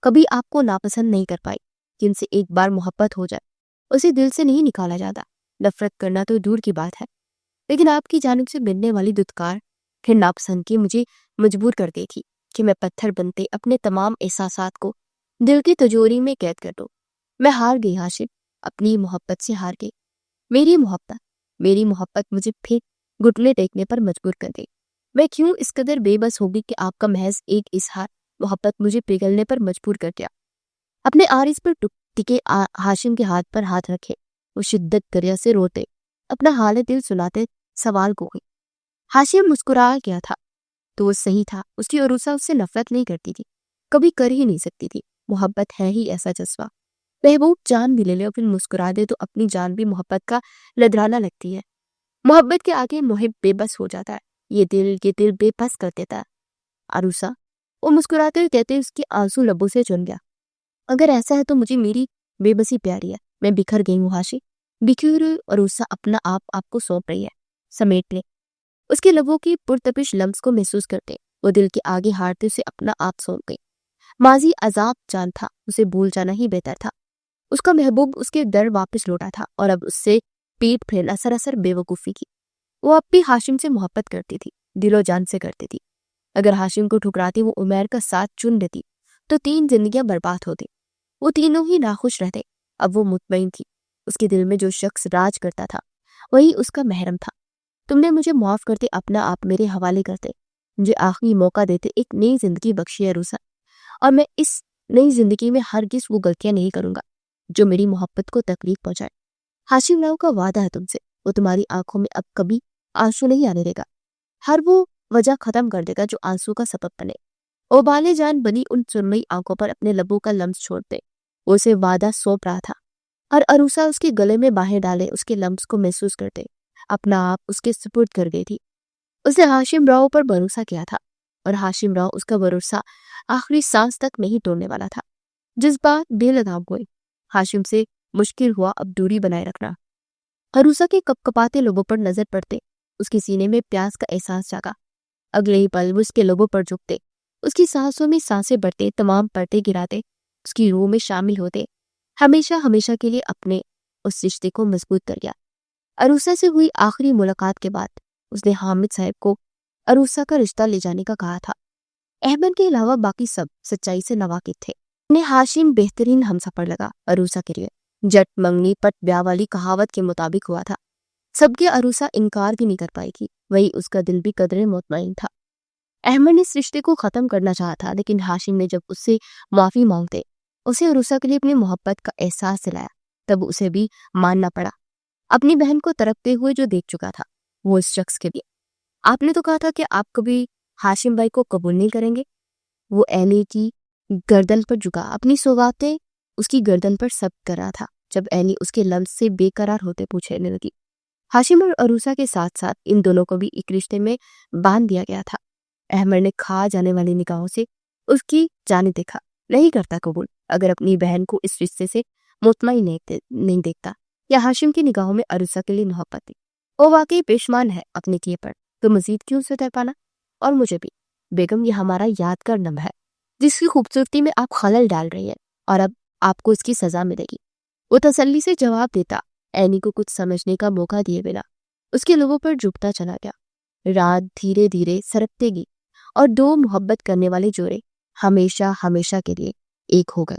کبھی آپ کو ناپسند نہیں کر پائی۔ جن سے ایک بار محبت ہو جائے اسے دل سے نہیں نکالا جاتا۔ نفرت کرنا تو دور کی بات ہے، لیکن آپ کی جانب سے ملنے والی دھتکار پھر ناپسند کی مجھے مجبور کر گئی تھی کہ میں پتھر بنتے اپنے تمام احساسات کو دل کی تجوری میں قید کر دوں۔ میں ہار گئی ہاشم، اپنی محبت سے ہار گئی۔ میری محبت مجھے پھر گھٹنے ٹیکنے پر مجبور کر گئی۔ میں کیوں اس قدر بے بس ہوگی کہ آپ کا محض ایک اظہار محبت مجھے پگھلنے پر مجبور کر دیا۔ اپنے عارض پر ٹکے ہاشم کے ہاتھ پر ہاتھ رکھے وہ شدت دریا سے روتے اپنا حال دل سناتے سوال کو گئی۔ ہاشم مسکرا گیا تھا تو وہ صحیح تھا، اس کی عروسہ اس سے نفرت نہیں کرتی تھی، کبھی کر ہی نہیں سکتی تھی۔ محبت ہے ہی ایسا جذبہ، محبوب جان بھی لے اور پھر مسکرا دے تو اپنی جان بھی محبت کا لدرانا لگتی ہے۔ मोहब्बत के आगे मुहिब बेबस हो जाता है, ये दिल बेबस कर देता है। अरूसा, वो मुस्कुराते हुए कहते उसके आंसू लबों से चुन गया। अगर ऐसा है तो मुझे मेरी बेबसी प्यारी है, मैं बिखर गई हूँ हाशी। बिखरी हुई अरूसा अपना आप आपको सौंप रही है, समेट ले। उसके लबों की पुरतपिश लम्स को महसूस करते वो दिल के आगे हारते उसे अपना आप सौंप गई। माजी अजाब जान था, उसे भूल जाना ही बेहतर था। उसका महबूब उसके दर वापस लौटा था और अब उससे पीठ फेरना सरासर बेवकूफ़ी की। वो अब भी हाशिम से मोहब्बत करती थी, दिलो जान से करती थी। अगर हाशिम को ठुकराती वो उमैर का साथ चुन लेती तो 3 जिंदगियां बर्बाद होती। वो तीनों ही नाखुश रहते। अब वो मुतमईन थी, उसके दिल में जो शख्स राज करता था वही उसका महरम था। तुमने मुझे माफ करते, अपना आप मेरे हवाले करते, मुझे आखिरी मौका देते, एक नई जिंदगी बख्शी है रूसा। और मैं इस नई जिंदगी में हरगिज वो गलतियां नहीं करूंगा जो मेरी मोहब्बत को तकलीफ पहुंचाए। हाशिम राव का वादा है तुमसे, वो तुम्हारी आंखों में अब कभी आंसू नहीं आने देगा। हर वो वजह खत्म कर देगा जो आंसू का सबब बने। ओबाले जान बनी उन सुरमई आंखों पर अपने लबों का लम्स छोड़ दे। वो उसे वादा सौंप रहा था। और अरूसा उसके गले में बाहें डाले उसके लम्स को महसूस करते अपना आप उसके सुपुर्द कर गई थी। उसने हाशिम राव पर भरोसा किया था और हाशिम राव उसका भरोसा आखिरी सांस तक नहीं तोड़ने वाला था। जज्बात बेलगाम हुए। हाशिम से मुश्किल हुआ अब दूरी बनाए रखना। अरूसा के कपकपाते लोगों पर नजर पड़ते उसके सीने में प्यास का एहसास जागा। अगले ही पल वो उसके लोगों पर झुकते, उसकी सांसों में सांसें बढ़ते, तमाम पर्दे गिराते, उसकी रूह में शामिल होते, हमेशा हमेशा के लिए अपने उस रिश्ते को मजबूत कर गया। अरूसा से हुई आखिरी मुलाकात के बाद उसने हामिद साहब को अरूसा का रिश्ता ले जाने का कहा था। अहमद के अलावा बाकी सब सच्चाई से नवाकिफ थे। उन्हें हाशिम बेहतरीन हमसफर लगा। अरूसा के लिए जट मंगनी पट ब्याह वाली कहावत के मुताबिक हुआ था। सबके अरूसा इनकार भी नहीं कर पाएगी, वही उसका दिल भी कदरे मुतमईन था। अहमद ने इस रिश्ते को खत्म करना चाहा था, लेकिन हाशिम ने जब उससे माफी मांगते उसे अरूसा के लिए अपनी मोहब्बत का एहसास दिलाया, तब उसे भी मानना पड़ा। अपनी बहन को तड़पते हुए जो देख चुका था वो इस शख्स के लिए। आपने तो कहा था कि आप कभी हाशिम भाई को कबूल नहीं करेंगे। वो एली की गर्दन पर झुका, अपनी सौगातें उसकी गर्दन पर सब कर रहा था। जब एली उसके लम्स से बेकरार होते पूछने लगी। हाशिम और अरूसा के साथ साथ इन दोनों को भी एक रिश्ते में बांध दिया गया था। अहमद ने खा जाने वाली निगाहों से उसकी जाने देखा। नहीं करता कबूल अगर अपनी बहन को इस रिश्ते से मुतमईन नहीं देखता, या हाशिम की निगाहों में अरूसा के लिए मोहब्बत थी। वो वाकई पेशमान है अपने किए पर, तो मजीद क्यों उसे तय पाना। और मुझे भी बेगम, ये हमारा यादगार लम्हा है जिसकी खूबसूरती में आप खलल डाल रही है, और अब आपको इसकी सजा मिलेगी। वो तसल्ली से जवाब देता, एनी को कुछ समझने का मौका दिए बिना उसके लोगों पर झुकता चला गया। रात धीरे धीरे सरकते गई और 2 मोहब्बत करने वाले जोड़े हमेशा हमेशा के लिए एक हो गए।